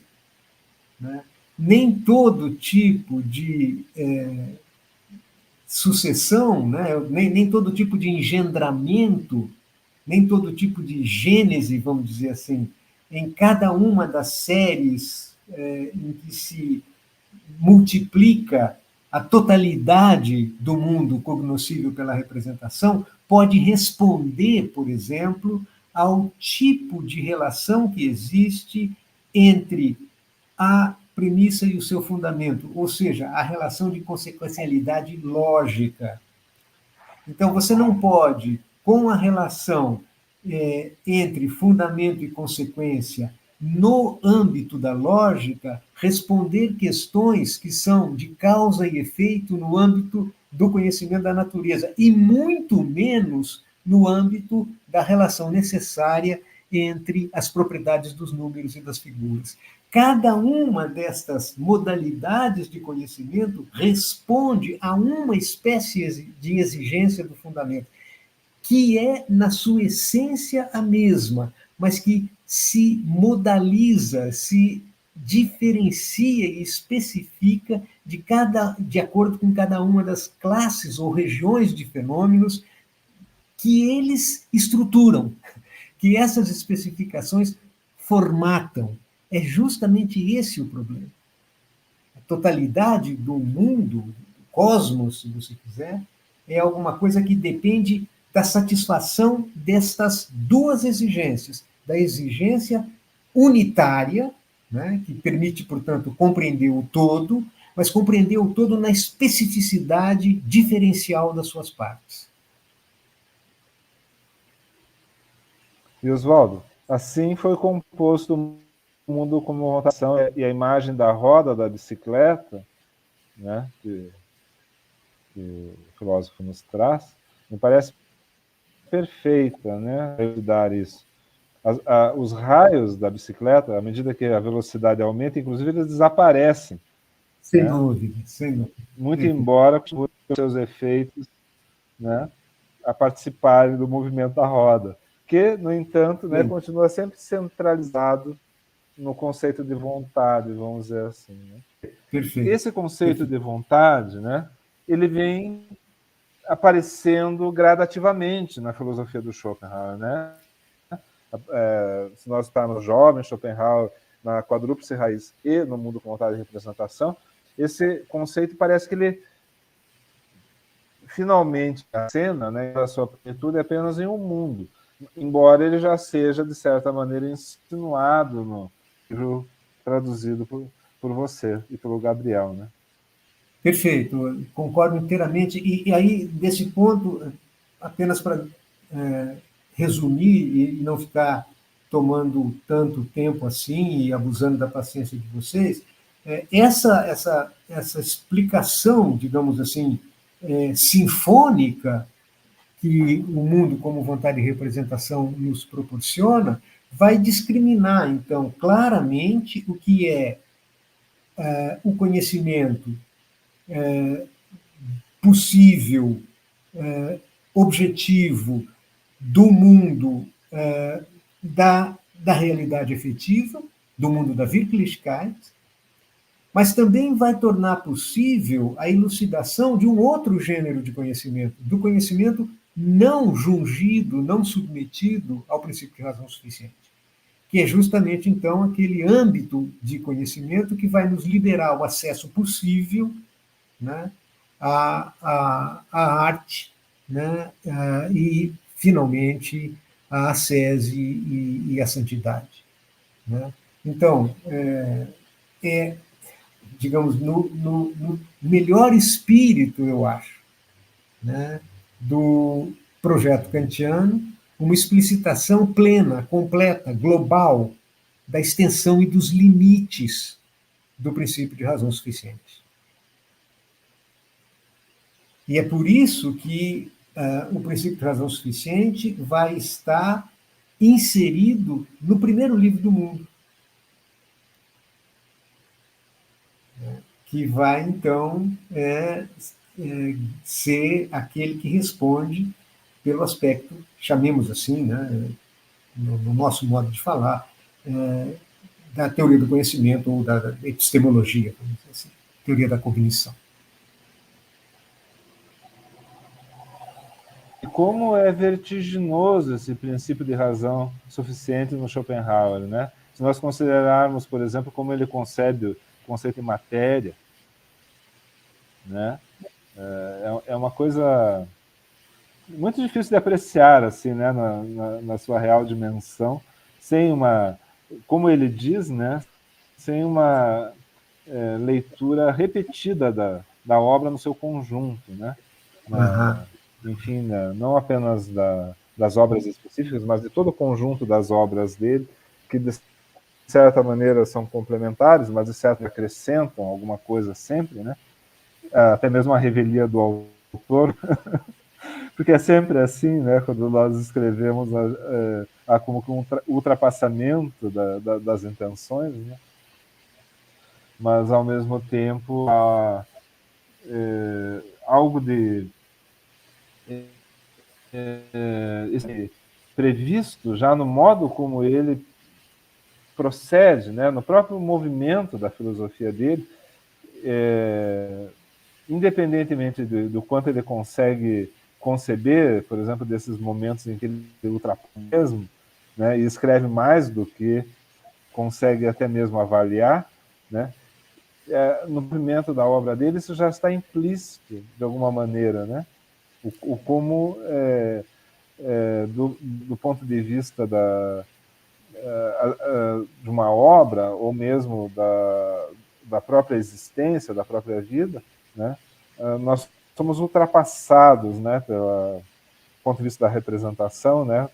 Né? Nem todo tipo de sucessão, né? nem todo tipo de engendramento, nem todo tipo de gênese, vamos dizer assim, em cada uma das séries em que se multiplica a totalidade do mundo cognoscível pela representação, pode responder, por exemplo, ao tipo de relação que existe entre a premissa e o seu fundamento, ou seja, a relação de consequencialidade lógica. Então, você não pode, com a relação entre fundamento e consequência no âmbito da lógica, responder questões que são de causa e efeito no âmbito do conhecimento da natureza, e muito menos no âmbito da relação necessária entre as propriedades dos números e das figuras. Cada uma destas modalidades de conhecimento responde a uma espécie de exigência do fundamento, que é, na sua essência, a mesma, mas que se modaliza, se diferencia e especifica de acordo com cada uma das classes ou regiões de fenômenos que eles estruturam, que essas especificações formatam. É justamente esse o problema. A totalidade do mundo, do cosmos, se você quiser, é alguma coisa que depende da satisfação destas duas exigências, da exigência unitária, né, que permite, portanto, compreender o todo, mas compreender o todo na especificidade diferencial das suas partes. E Oswaldo, assim foi composto o mundo como rotação e a imagem da roda da bicicleta, né, que o filósofo nos traz, me parece perfeita, né, para dar isso. Os raios da bicicleta, à medida que a velocidade aumenta, inclusive eles desaparecem. Sem dúvida, sem dúvida. Muito embora com seus efeitos, né, a participarem do movimento da roda, que, no entanto, né, continua sempre centralizado no conceito de vontade, vamos dizer assim. Né? Perfeito. Esse conceito de vontade, né, ele vem aparecendo gradativamente na filosofia do Schopenhauer, né? Se nós estamos jovens, Schopenhauer, na quadrúplice raiz e no mundo com vontade de representação, esse conceito parece que ele finalmente a cena, né, a sua plenitude é apenas em um mundo, embora ele já seja de certa maneira insinuado no livro traduzido por você e pelo Gabriel, né? Perfeito, concordo inteiramente. E aí, desse ponto, apenas para resumir e não ficar tomando tanto tempo assim e abusando da paciência de vocês, essa explicação, digamos assim, sinfônica que o mundo como vontade de representação nos proporciona, vai discriminar, então, claramente o que é o conhecimento possível, objetivo do mundo da realidade efetiva, do mundo da Wirklichkeit, mas também vai tornar possível a elucidação de um outro gênero de conhecimento, do conhecimento não jungido, não submetido ao princípio de razão suficiente, que é justamente, então, aquele âmbito de conhecimento que vai nos liberar o acesso possível, né, à arte, né, e, finalmente, à ascese e à santidade. Né? Então, digamos, no melhor espírito, eu acho, né, do projeto kantiano, uma explicitação plena, completa, global da extensão e dos limites do princípio de razão suficiente. E é por isso que o princípio de razão suficiente vai estar inserido no primeiro livro do mundo, que vai, então, ser aquele que responde pelo aspecto, chamemos assim, né, no nosso modo de falar, da teoria do conhecimento ou da epistemologia, vamos dizer assim, teoria da cognição. E como é vertiginoso esse princípio de razão suficiente no Schopenhauer, né? Se nós considerarmos, por exemplo, como ele concebe o conceito de matéria, né? É uma coisa muito difícil de apreciar, assim, né? Na sua real dimensão, sem uma, como ele diz, né? Sem uma leitura repetida da obra no seu conjunto, né? Aham. Enfim, não apenas das obras específicas, mas de todo o conjunto das obras dele, que de certa maneira são complementares, mas de certa acrescentam alguma coisa sempre, né? Até mesmo a revelia do autor, porque é sempre assim, né? Quando nós escrevemos, há como que um ultrapassamento das intenções, né? Mas ao mesmo tempo há algo de previsto já no modo como ele procede, né, no próprio movimento da filosofia dele, independentemente do quanto ele consegue conceber, por exemplo, desses momentos em que ele ultrapassa mesmo, né, e escreve mais do que consegue até mesmo avaliar, né, no movimento da obra dele isso já está implícito de alguma maneira, né, o como do ponto de vista de uma obra, ou mesmo da própria existência, da própria vida, né, nós somos ultrapassados, né, pelo ponto de vista da representação, né,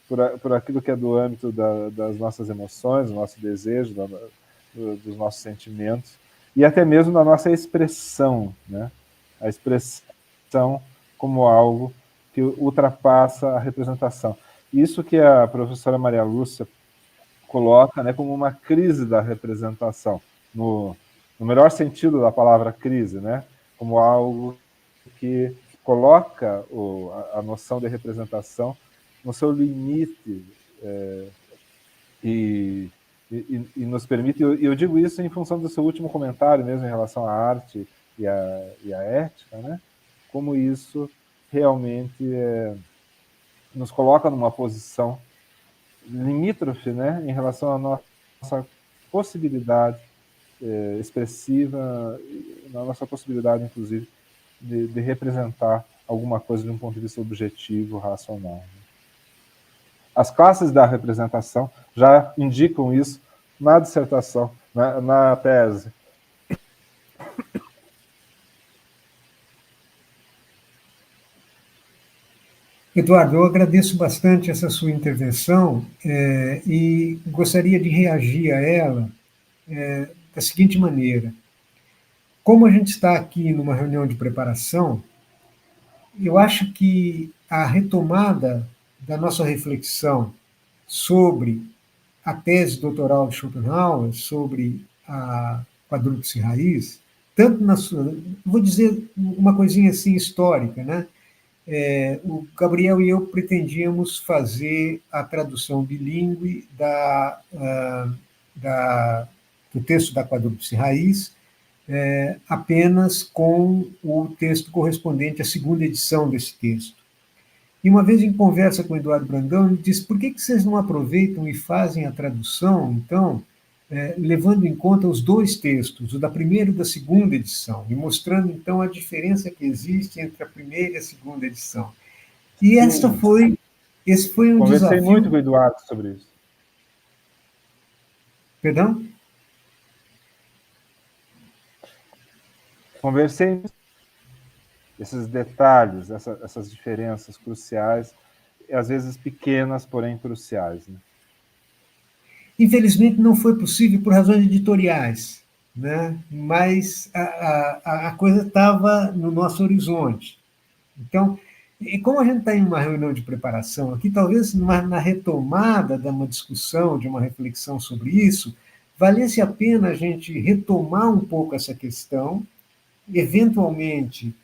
por aquilo que é do âmbito das nossas emoções, do nosso desejo, dos nossos sentimentos, e até mesmo da nossa expressão, né, a expressão como algo que ultrapassa a representação. Isso que a professora Maria Lúcia coloca, né, como uma crise da representação, no melhor sentido da palavra crise, né, como algo que coloca a noção de representação no seu limite e, e nos permite, e eu digo isso em função do seu último comentário mesmo em relação à arte e à ética, né, como isso realmente nos coloca numa posição limítrofe, né, em relação à nossa possibilidade expressiva, na nossa possibilidade, inclusive, de representar alguma coisa de um ponto de vista objetivo, racional. As classes da representação já indicam isso na dissertação, na tese. Eduardo, eu agradeço bastante essa sua intervenção e gostaria de reagir a ela da seguinte maneira. Como a gente está aqui numa reunião de preparação, eu acho que a retomada da nossa reflexão sobre a tese doutoral de Schopenhauer, sobre a quadrúplice raiz, tanto na sua. Vou dizer uma coisinha assim histórica, né? O Gabriel e eu pretendíamos fazer a tradução bilíngue do texto da quadrúplice raiz apenas com o texto correspondente à segunda edição desse texto. E uma vez em conversa com o Eduardo Brandão, ele disse: por que vocês não aproveitam e fazem a tradução, então, levando em conta os dois textos, o da primeira e da segunda edição, e mostrando, então, a diferença que existe entre a primeira e a segunda edição. E esse foi um Conversei muito desafio. com o Eduardo sobre isso. Perdão? Conversei esses detalhes, essas diferenças cruciais, às vezes pequenas, porém cruciais, né? Infelizmente não foi possível por razões editoriais, né? Mas a coisa estava no nosso horizonte. Então, e como a gente está em uma reunião de preparação aqui, talvez na retomada de uma discussão, de uma reflexão sobre isso, valesse a pena a gente retomar um pouco essa questão, eventualmente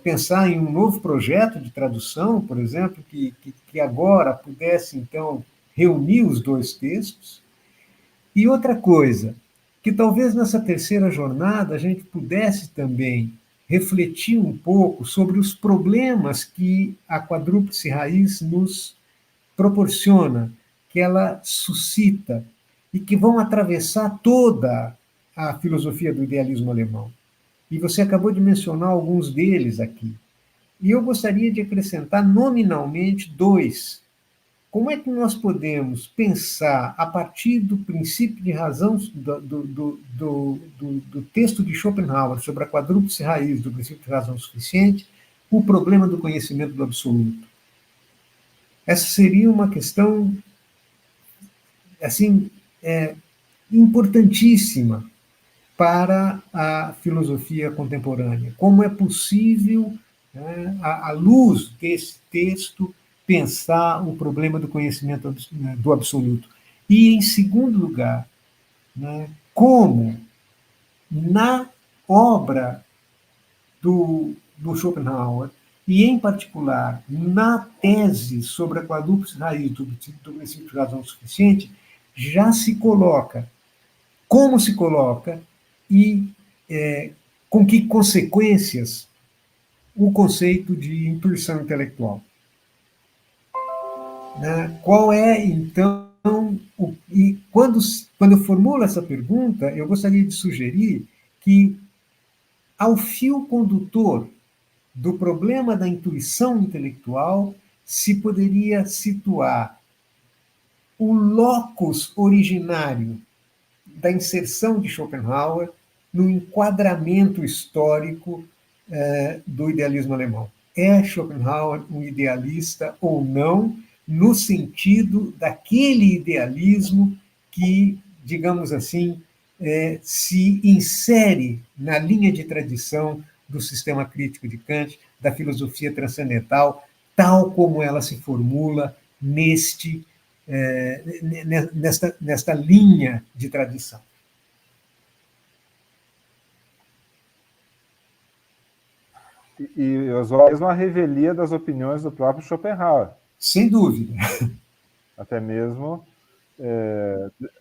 pensar em um novo projeto de tradução, por exemplo, que agora pudesse, então, reunir os dois textos. E outra coisa, que talvez nessa terceira jornada a gente pudesse também refletir um pouco sobre os problemas que a quadrúplice raiz nos proporciona, que ela suscita e que vão atravessar toda a filosofia do idealismo alemão. E você acabou de mencionar alguns deles aqui. E eu gostaria de acrescentar nominalmente dois. Como é que nós podemos pensar, a partir do princípio de razão do texto de Schopenhauer sobre a quadrúplice raiz do princípio de razão suficiente, o problema do conhecimento do absoluto? Essa seria uma questão assim importantíssima para a filosofia contemporânea. Como é possível, né, à luz desse texto, pensar o problema do conhecimento do absoluto? E, em segundo lugar, né, como na obra do Schopenhauer, e, em particular, na tese sobre a quadrúplice raiz do princípio de razão suficiente, já se coloca, como se coloca e com que consequências o conceito de intuição intelectual. Né? Qual é, então, e quando eu formulo essa pergunta, eu gostaria de sugerir que, ao fio condutor do problema da intuição intelectual, se poderia situar o locus originário da inserção de Schopenhauer no enquadramento histórico do idealismo alemão. É Schopenhauer um idealista ou não, no sentido daquele idealismo que, digamos assim, se insere na linha de tradição do sistema crítico de Kant, da filosofia transcendental, tal como ela se formula nesta linha de tradição. E Oswald, mesmo a revelia das opiniões do próprio Schopenhauer. Sem dúvida. Até mesmo,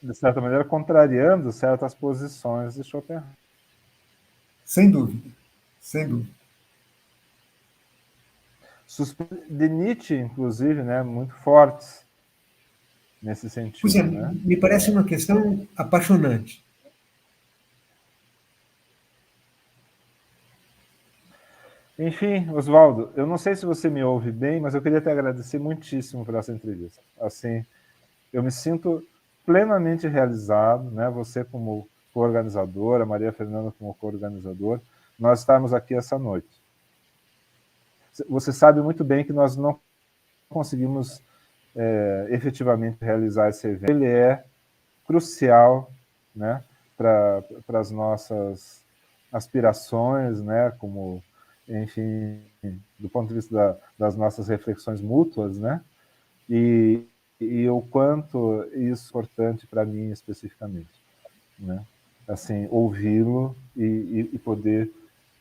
de certa maneira, contrariando certas posições de Schopenhauer. Sem dúvida. Sem dúvida. De Nietzsche, inclusive, né, muito fortes nesse sentido. Pois é, né? Me parece uma questão apaixonante. Enfim, Oswaldo, eu não sei se você me ouve bem, mas eu queria te agradecer muitíssimo por essa entrevista. Assim, eu me sinto plenamente realizado, né? Você como co-organizadora, Maria Fernanda como co-organizador, nós estarmos aqui essa noite. Você sabe muito bem que nós não conseguimos efetivamente realizar esse evento. Ele é crucial, né, para as nossas aspirações, né, como, enfim, do ponto de vista das nossas reflexões mútuas, né, e o quanto isso é importante para mim especificamente, né, assim, ouvi-lo e poder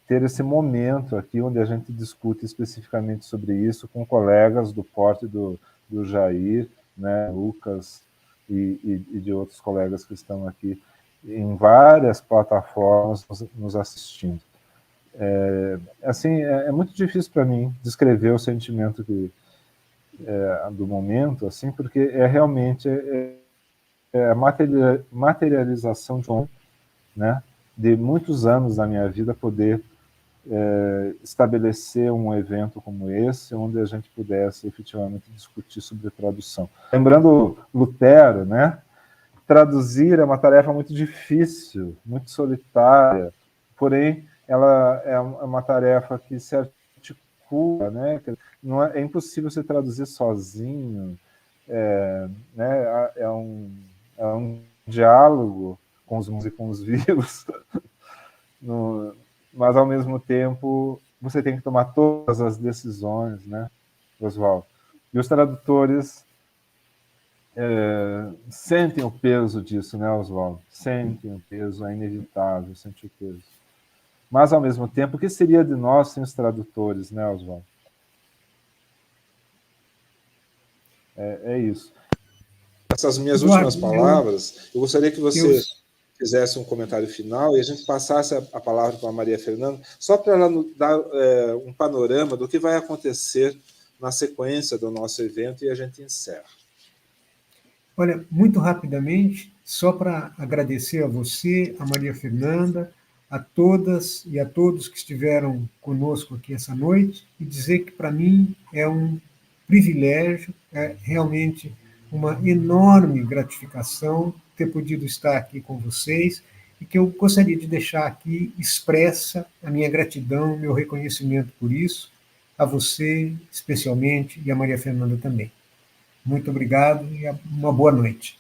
ter esse momento aqui onde a gente discute especificamente sobre isso com colegas do porte do Jair, né, Lucas e de outros colegas que estão aqui em várias plataformas nos assistindo. Assim, é muito difícil para mim descrever o sentimento do momento, assim, porque realmente a materialização de né, de muitos anos da minha vida poder estabelecer um evento como esse, onde a gente pudesse efetivamente discutir sobre tradução. Lembrando Lutero, né? Traduzir é uma tarefa muito difícil, muito solitária, porém ela é uma tarefa que se articula, né? Não é impossível você traduzir sozinho, né? É um diálogo com os mundos e com os vivos, mas ao mesmo tempo você tem que tomar todas as decisões, né, Oswaldo? E os tradutores sentem o peso disso, né, Oswaldo? Sentem o peso, é inevitável sentir o peso. Mas, ao mesmo tempo, o que seria de nós sem os tradutores, né, Oswaldo? É isso. Essas minhas Eduardo, últimas palavras, eu gostaria que você eu fizesse um comentário final e a gente passasse a palavra para a Maria Fernanda, só para ela dar um panorama do que vai acontecer na sequência do nosso evento e a gente encerra. Olha, muito rapidamente, só para agradecer a você, a Maria Fernanda, a todas e a todos que estiveram conosco aqui essa noite e dizer que para mim é um privilégio, é realmente uma enorme gratificação ter podido estar aqui com vocês e que eu gostaria de deixar aqui expressa a minha gratidão, meu reconhecimento por isso, a você especialmente e a Maria Fernanda também. Muito obrigado e uma boa noite.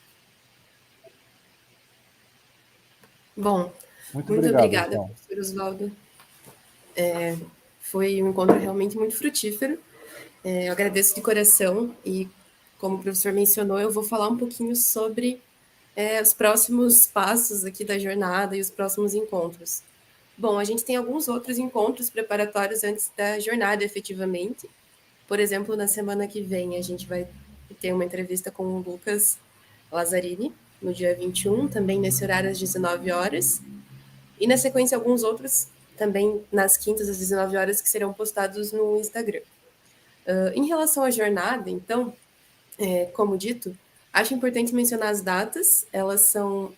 Bom, Muito muito obrigado, obrigada, João. professor Oswaldo. Foi um encontro realmente muito frutífero. Eu agradeço de coração e, como o professor mencionou, eu vou falar um pouquinho sobre os próximos passos aqui da jornada e os próximos encontros. Bom, a gente tem alguns outros encontros preparatórios antes da jornada, efetivamente. Por exemplo, na semana que vem, a gente vai ter uma entrevista com o Lucas Lazzarini, no dia 21, também nesse horário às 19 horas. E, na sequência, alguns outros, também nas quintas às 19 horas, que serão postados no Instagram. Em relação à jornada, então, como dito, acho importante mencionar as datas. Elas são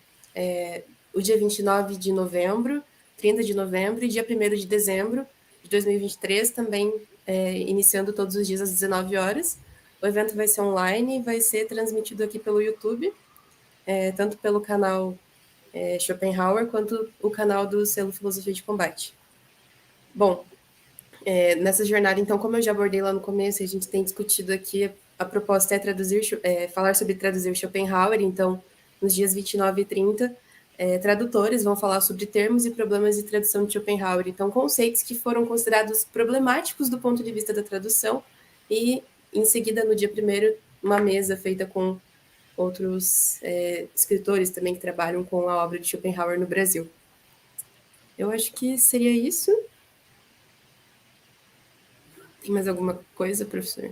o dia 29 de novembro, 30 de novembro e dia 1º de dezembro de 2023, também iniciando todos os dias às 19 horas. O evento vai ser online e vai ser transmitido aqui pelo YouTube, tanto pelo canal Schopenhauer, quanto o canal do Selo Filosofia de Combate. Bom, nessa jornada, então, como eu já abordei lá no começo, a gente tem discutido aqui, a proposta é falar sobre traduzir Schopenhauer, então, nos dias 29 e 30, tradutores vão falar sobre termos e problemas de tradução de Schopenhauer, então, conceitos que foram considerados problemáticos do ponto de vista da tradução, e, em seguida, no dia 1º, uma mesa feita com outros escritores também que trabalham com a obra de Schopenhauer no Brasil. Eu acho que seria isso. Tem mais alguma coisa, professor?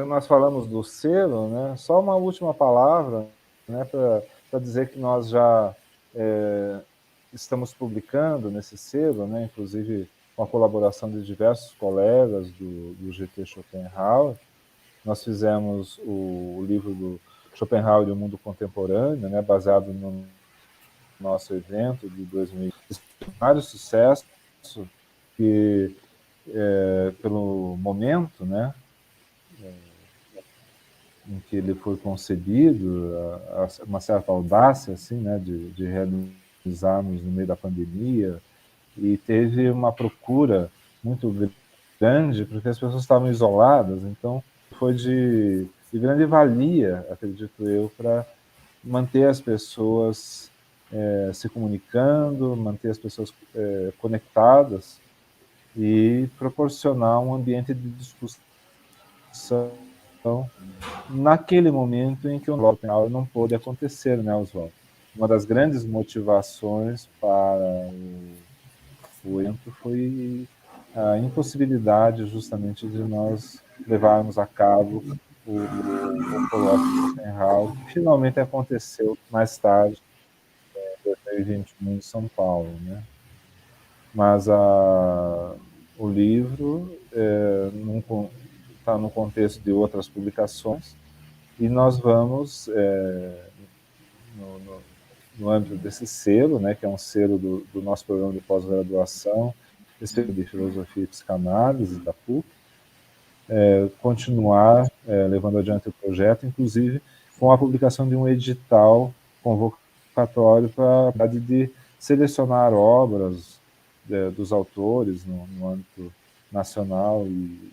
Nós falamos do selo, né? Só uma última palavra, né, para dizer que nós já estamos publicando nesse selo, né, inclusive com a colaboração de diversos colegas do GT Schopenhauer. Nós fizemos o livro do Schopenhauer e o Mundo Contemporâneo, né, baseado no nosso evento de 2000. Vários sucessos que, pelo momento, né, em que ele foi concebido, uma certa audácia, assim, né, de realizarmos no meio da pandemia, e teve uma procura muito grande, porque as pessoas estavam isoladas, então foi de grande valia, acredito eu, para manter as pessoas se comunicando, manter as pessoas conectadas e proporcionar um ambiente de discussão naquele momento em que o Schopenhauer não pôde acontecer, né, Oswaldo? Uma das grandes motivações para o evento foi a impossibilidade justamente de nós levarmos a cabo o colóquio de Schopenhauer, que finalmente aconteceu mais tarde, em 2021, em São Paulo, né? Mas o livro está no contexto de outras publicações, e nós vamos, no âmbito desse selo, né, que é um selo do nosso programa de pós-graduação, de Filosofia e Psicanálise, da PUC, continuar levando adiante o projeto, inclusive com a publicação de um edital convocatório para a de selecionar obras dos autores no âmbito nacional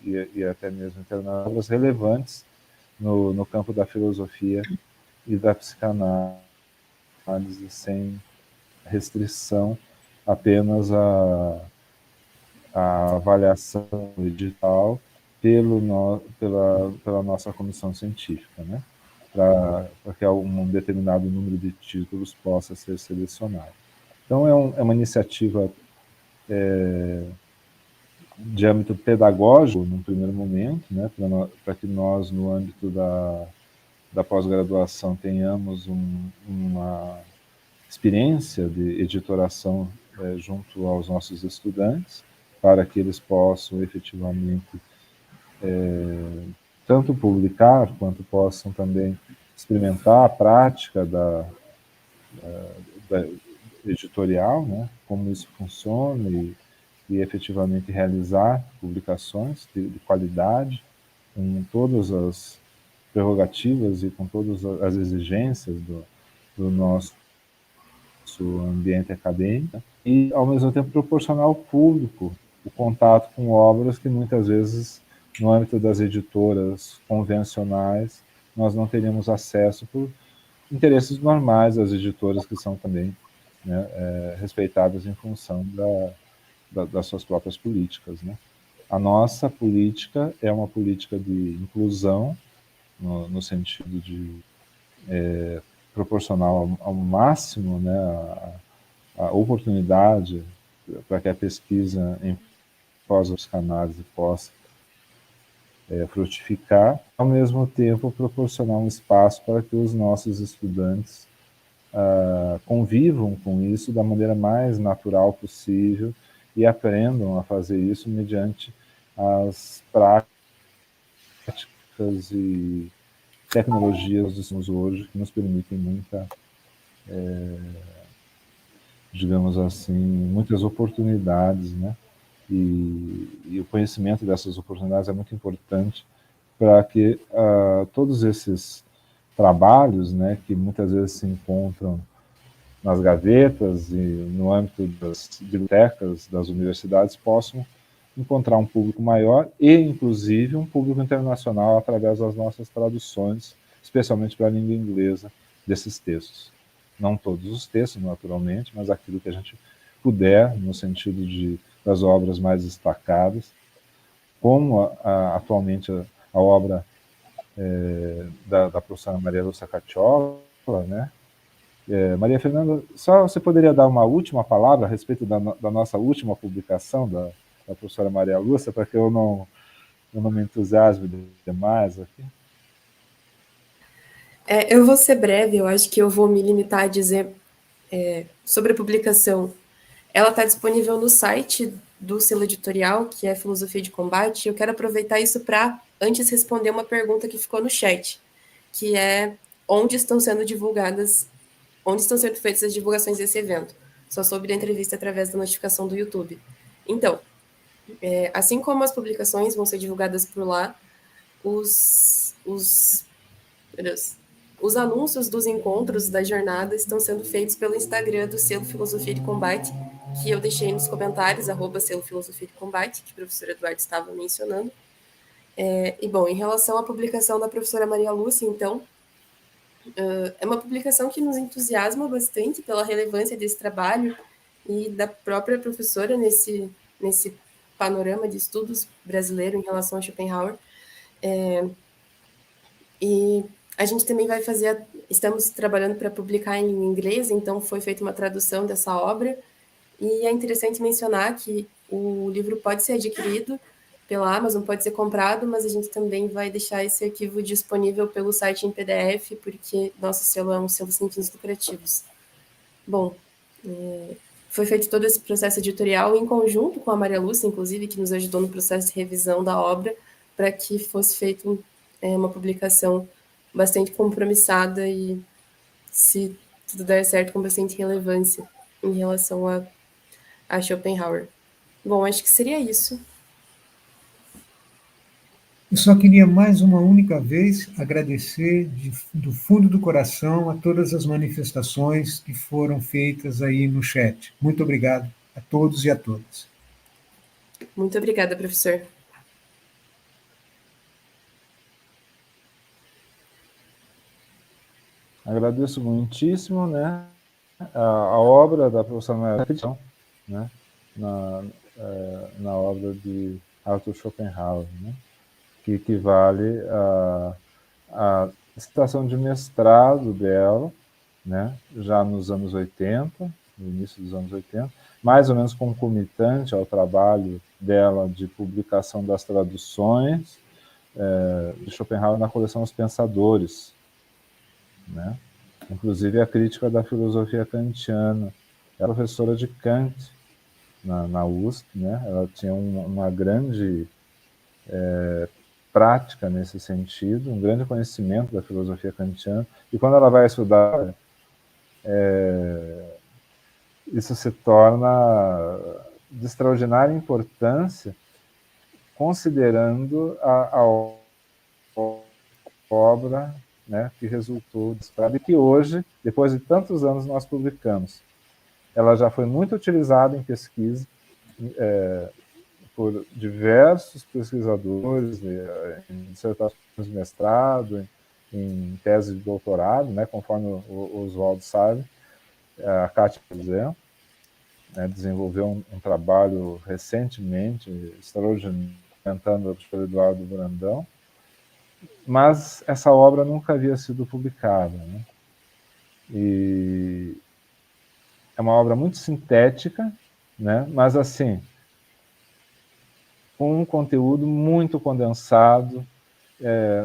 e até mesmo internacional, obras relevantes no campo da filosofia e da psicanálise, sem restrição apenas a avaliação edital pela nossa comissão científica, né? Para que um determinado número de títulos possa ser selecionado. Então, é uma iniciativa de âmbito pedagógico, num primeiro momento, né? Para que nós, no âmbito da pós-graduação, tenhamos uma experiência de editoração junto aos nossos estudantes, para que eles possam efetivamente tanto publicar, quanto possam também experimentar a prática da editorial, né, como isso funciona e efetivamente realizar publicações de qualidade, com todas as prerrogativas e com todas as exigências do nosso ambiente acadêmico, e, ao mesmo tempo, proporcionar ao público o contato com obras que muitas vezes, no âmbito das editoras convencionais, nós não teríamos acesso por interesses normais das editoras, que são também, né, respeitadas em função das suas próprias políticas, né? A nossa política é uma política de inclusão, no sentido de proporcionar ao máximo, né, a oportunidade para que a pesquisa em pós-psicanálise possa frutificar, ao mesmo tempo proporcionar um espaço para que os nossos estudantes convivam com isso da maneira mais natural possível e aprendam a fazer isso mediante as práticas e tecnologias que temos hoje, que nos permitem digamos assim, muitas oportunidades, né? E o conhecimento dessas oportunidades é muito importante para que todos esses trabalhos, né, que muitas vezes se encontram nas gavetas e no âmbito das bibliotecas das universidades, possam encontrar um público maior e, inclusive, um público internacional através das nossas traduções, especialmente para a língua inglesa, desses textos. Não todos os textos, naturalmente, mas aquilo que a gente puder, no sentido das obras mais destacadas, como atualmente a obra da professora Maria Lúcia Cacciola, né? Maria Fernanda, só você poderia dar uma última palavra a respeito da nossa última publicação da professora Maria Lúcia, para que eu não me entusiasme demais aqui? Eu vou ser breve, eu acho que eu vou me limitar a dizer sobre a publicação. Ela está disponível no site do selo editorial, que é Filosofia de Combate, e eu quero aproveitar isso para, antes, responder uma pergunta que ficou no chat, que é onde estão sendo feitas as divulgações desse evento. Só soube da entrevista através da notificação do YouTube. Então, assim como as publicações vão ser divulgadas por lá, os anúncios dos encontros da jornada estão sendo feitos pelo Instagram do Selo Filosofia de Combate, que eu deixei nos comentários, @Selo Filosofia de Combate, que o professor Eduardo estava mencionando. Bom, em relação à publicação da professora Maria Lúcia, então, é uma publicação que nos entusiasma bastante pela relevância desse trabalho e da própria professora nesse panorama de estudos brasileiro em relação a Schopenhauer. E a gente também vai estamos trabalhando para publicar em inglês, então foi feita uma tradução dessa obra, e é interessante mencionar que o livro pode ser adquirido pela Amazon, pode ser comprado, mas a gente também vai deixar esse arquivo disponível pelo site em PDF, porque nosso selo é um selo sem fins lucrativos. Bom, foi feito todo esse processo editorial em conjunto com a Maria Lúcia, inclusive, que nos ajudou no processo de revisão da obra, para que fosse feita uma publicação bastante compromissada e, se tudo der certo, com bastante relevância em relação a Schopenhauer. Bom, acho que seria isso. Eu só queria mais uma única vez agradecer do fundo do coração a todas as manifestações que foram feitas aí no chat. Muito obrigado a todos e a todas. Muito obrigada, professor. Agradeço muitíssimo, né, a obra da professora Maria, né, na obra de Arthur Schopenhauer, né, que equivale à dissertação de mestrado dela, né, já nos anos 80, no início dos anos 80, mais ou menos concomitante ao trabalho dela de publicação das traduções de Schopenhauer na coleção Os Pensadores, né? Inclusive a crítica da filosofia kantiana. Ela é professora de Kant na USP, né? Ela tinha uma grande prática nesse sentido, um grande conhecimento da filosofia kantiana, e quando ela vai estudar, isso se torna de extraordinária importância, considerando a obra, né, que resultou e que hoje, depois de tantos anos, nós publicamos. Ela já foi muito utilizada em pesquisa por diversos pesquisadores, em dissertações de mestrado, em tese de doutorado, né, conforme o Oswaldo sabe. A Kátia, por exemplo, né, desenvolveu um trabalho recentemente extraordinário, comentando o professor Eduardo Brandão, mas essa obra nunca havia sido publicada, né? E é uma obra muito sintética, né? Mas assim, com um conteúdo muito condensado.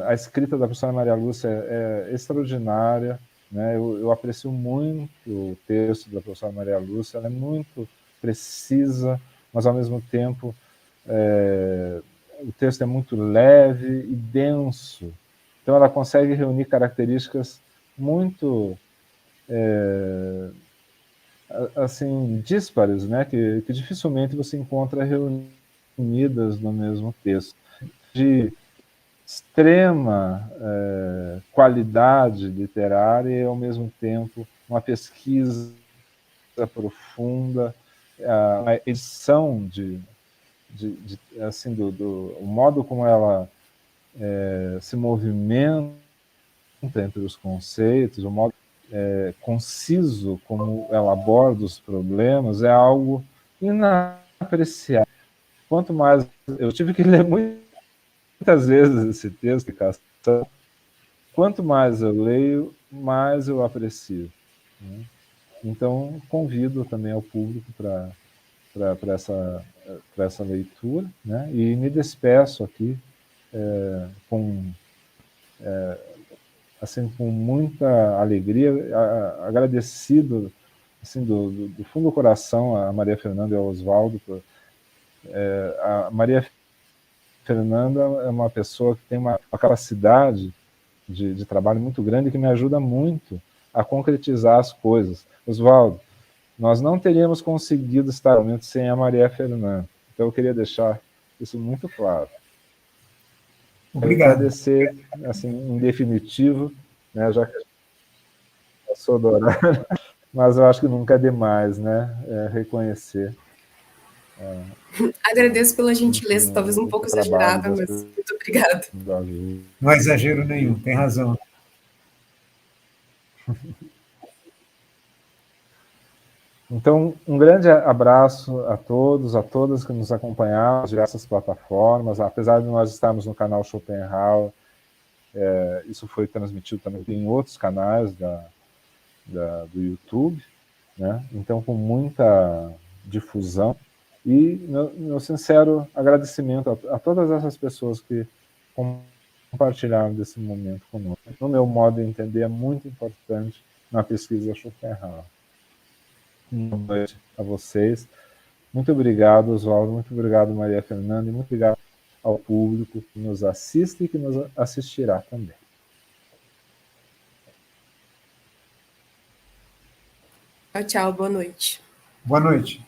A escrita da professora Maria Lúcia é extraordinária, né? Eu aprecio muito o texto da professora Maria Lúcia, ela é muito precisa, mas ao mesmo tempo o texto é muito leve e denso. Então ela consegue reunir características muito assim díspares, né? Que dificilmente você encontra reunidas no mesmo texto. De extrema qualidade literária e, ao mesmo tempo, uma pesquisa profunda, uma edição assim, o modo como ela se movimenta entre os conceitos, o modo conciso como ela aborda os problemas, é algo inapreciável. Quanto mais... Eu tive que ler muitas vezes esse texto, quanto mais eu leio, mais eu aprecio, né? Então, convido também ao público para essa leitura, né? E me despeço aqui com muita alegria, agradecido assim, do fundo do coração a Maria Fernanda e ao Oswaldo. A Maria Fernanda é uma pessoa que tem uma capacidade de trabalho muito grande que me ajuda muito a concretizar as coisas. Oswaldo, nós não teríamos conseguido estar no momento sem a Maria Fernanda. Então eu queria deixar isso muito claro. Obrigado. Agradecer, assim, em definitivo, né, já que a gente passou do horário, mas eu acho que nunca é demais, né, reconhecer. Agradeço pela gentileza, talvez um pouco trabalho exagerada, mas muito obrigada. Não há exagero nenhum, tem razão. Então, um grande abraço a todos, a todas que nos acompanharam nas diversas plataformas. Apesar de nós estarmos no canal Schopenhauer, isso foi transmitido também em outros canais do YouTube, né? Então, com muita difusão. E meu sincero agradecimento a todas essas pessoas que compartilharam desse momento conosco. No meu modo de entender, é muito importante na pesquisa Schopenhauer. Boa noite a vocês. Muito obrigado, Oswaldo. Muito obrigado, Maria Fernanda. E muito obrigado ao público que nos assiste e que nos assistirá também. Tchau, tchau. Boa noite. Boa noite.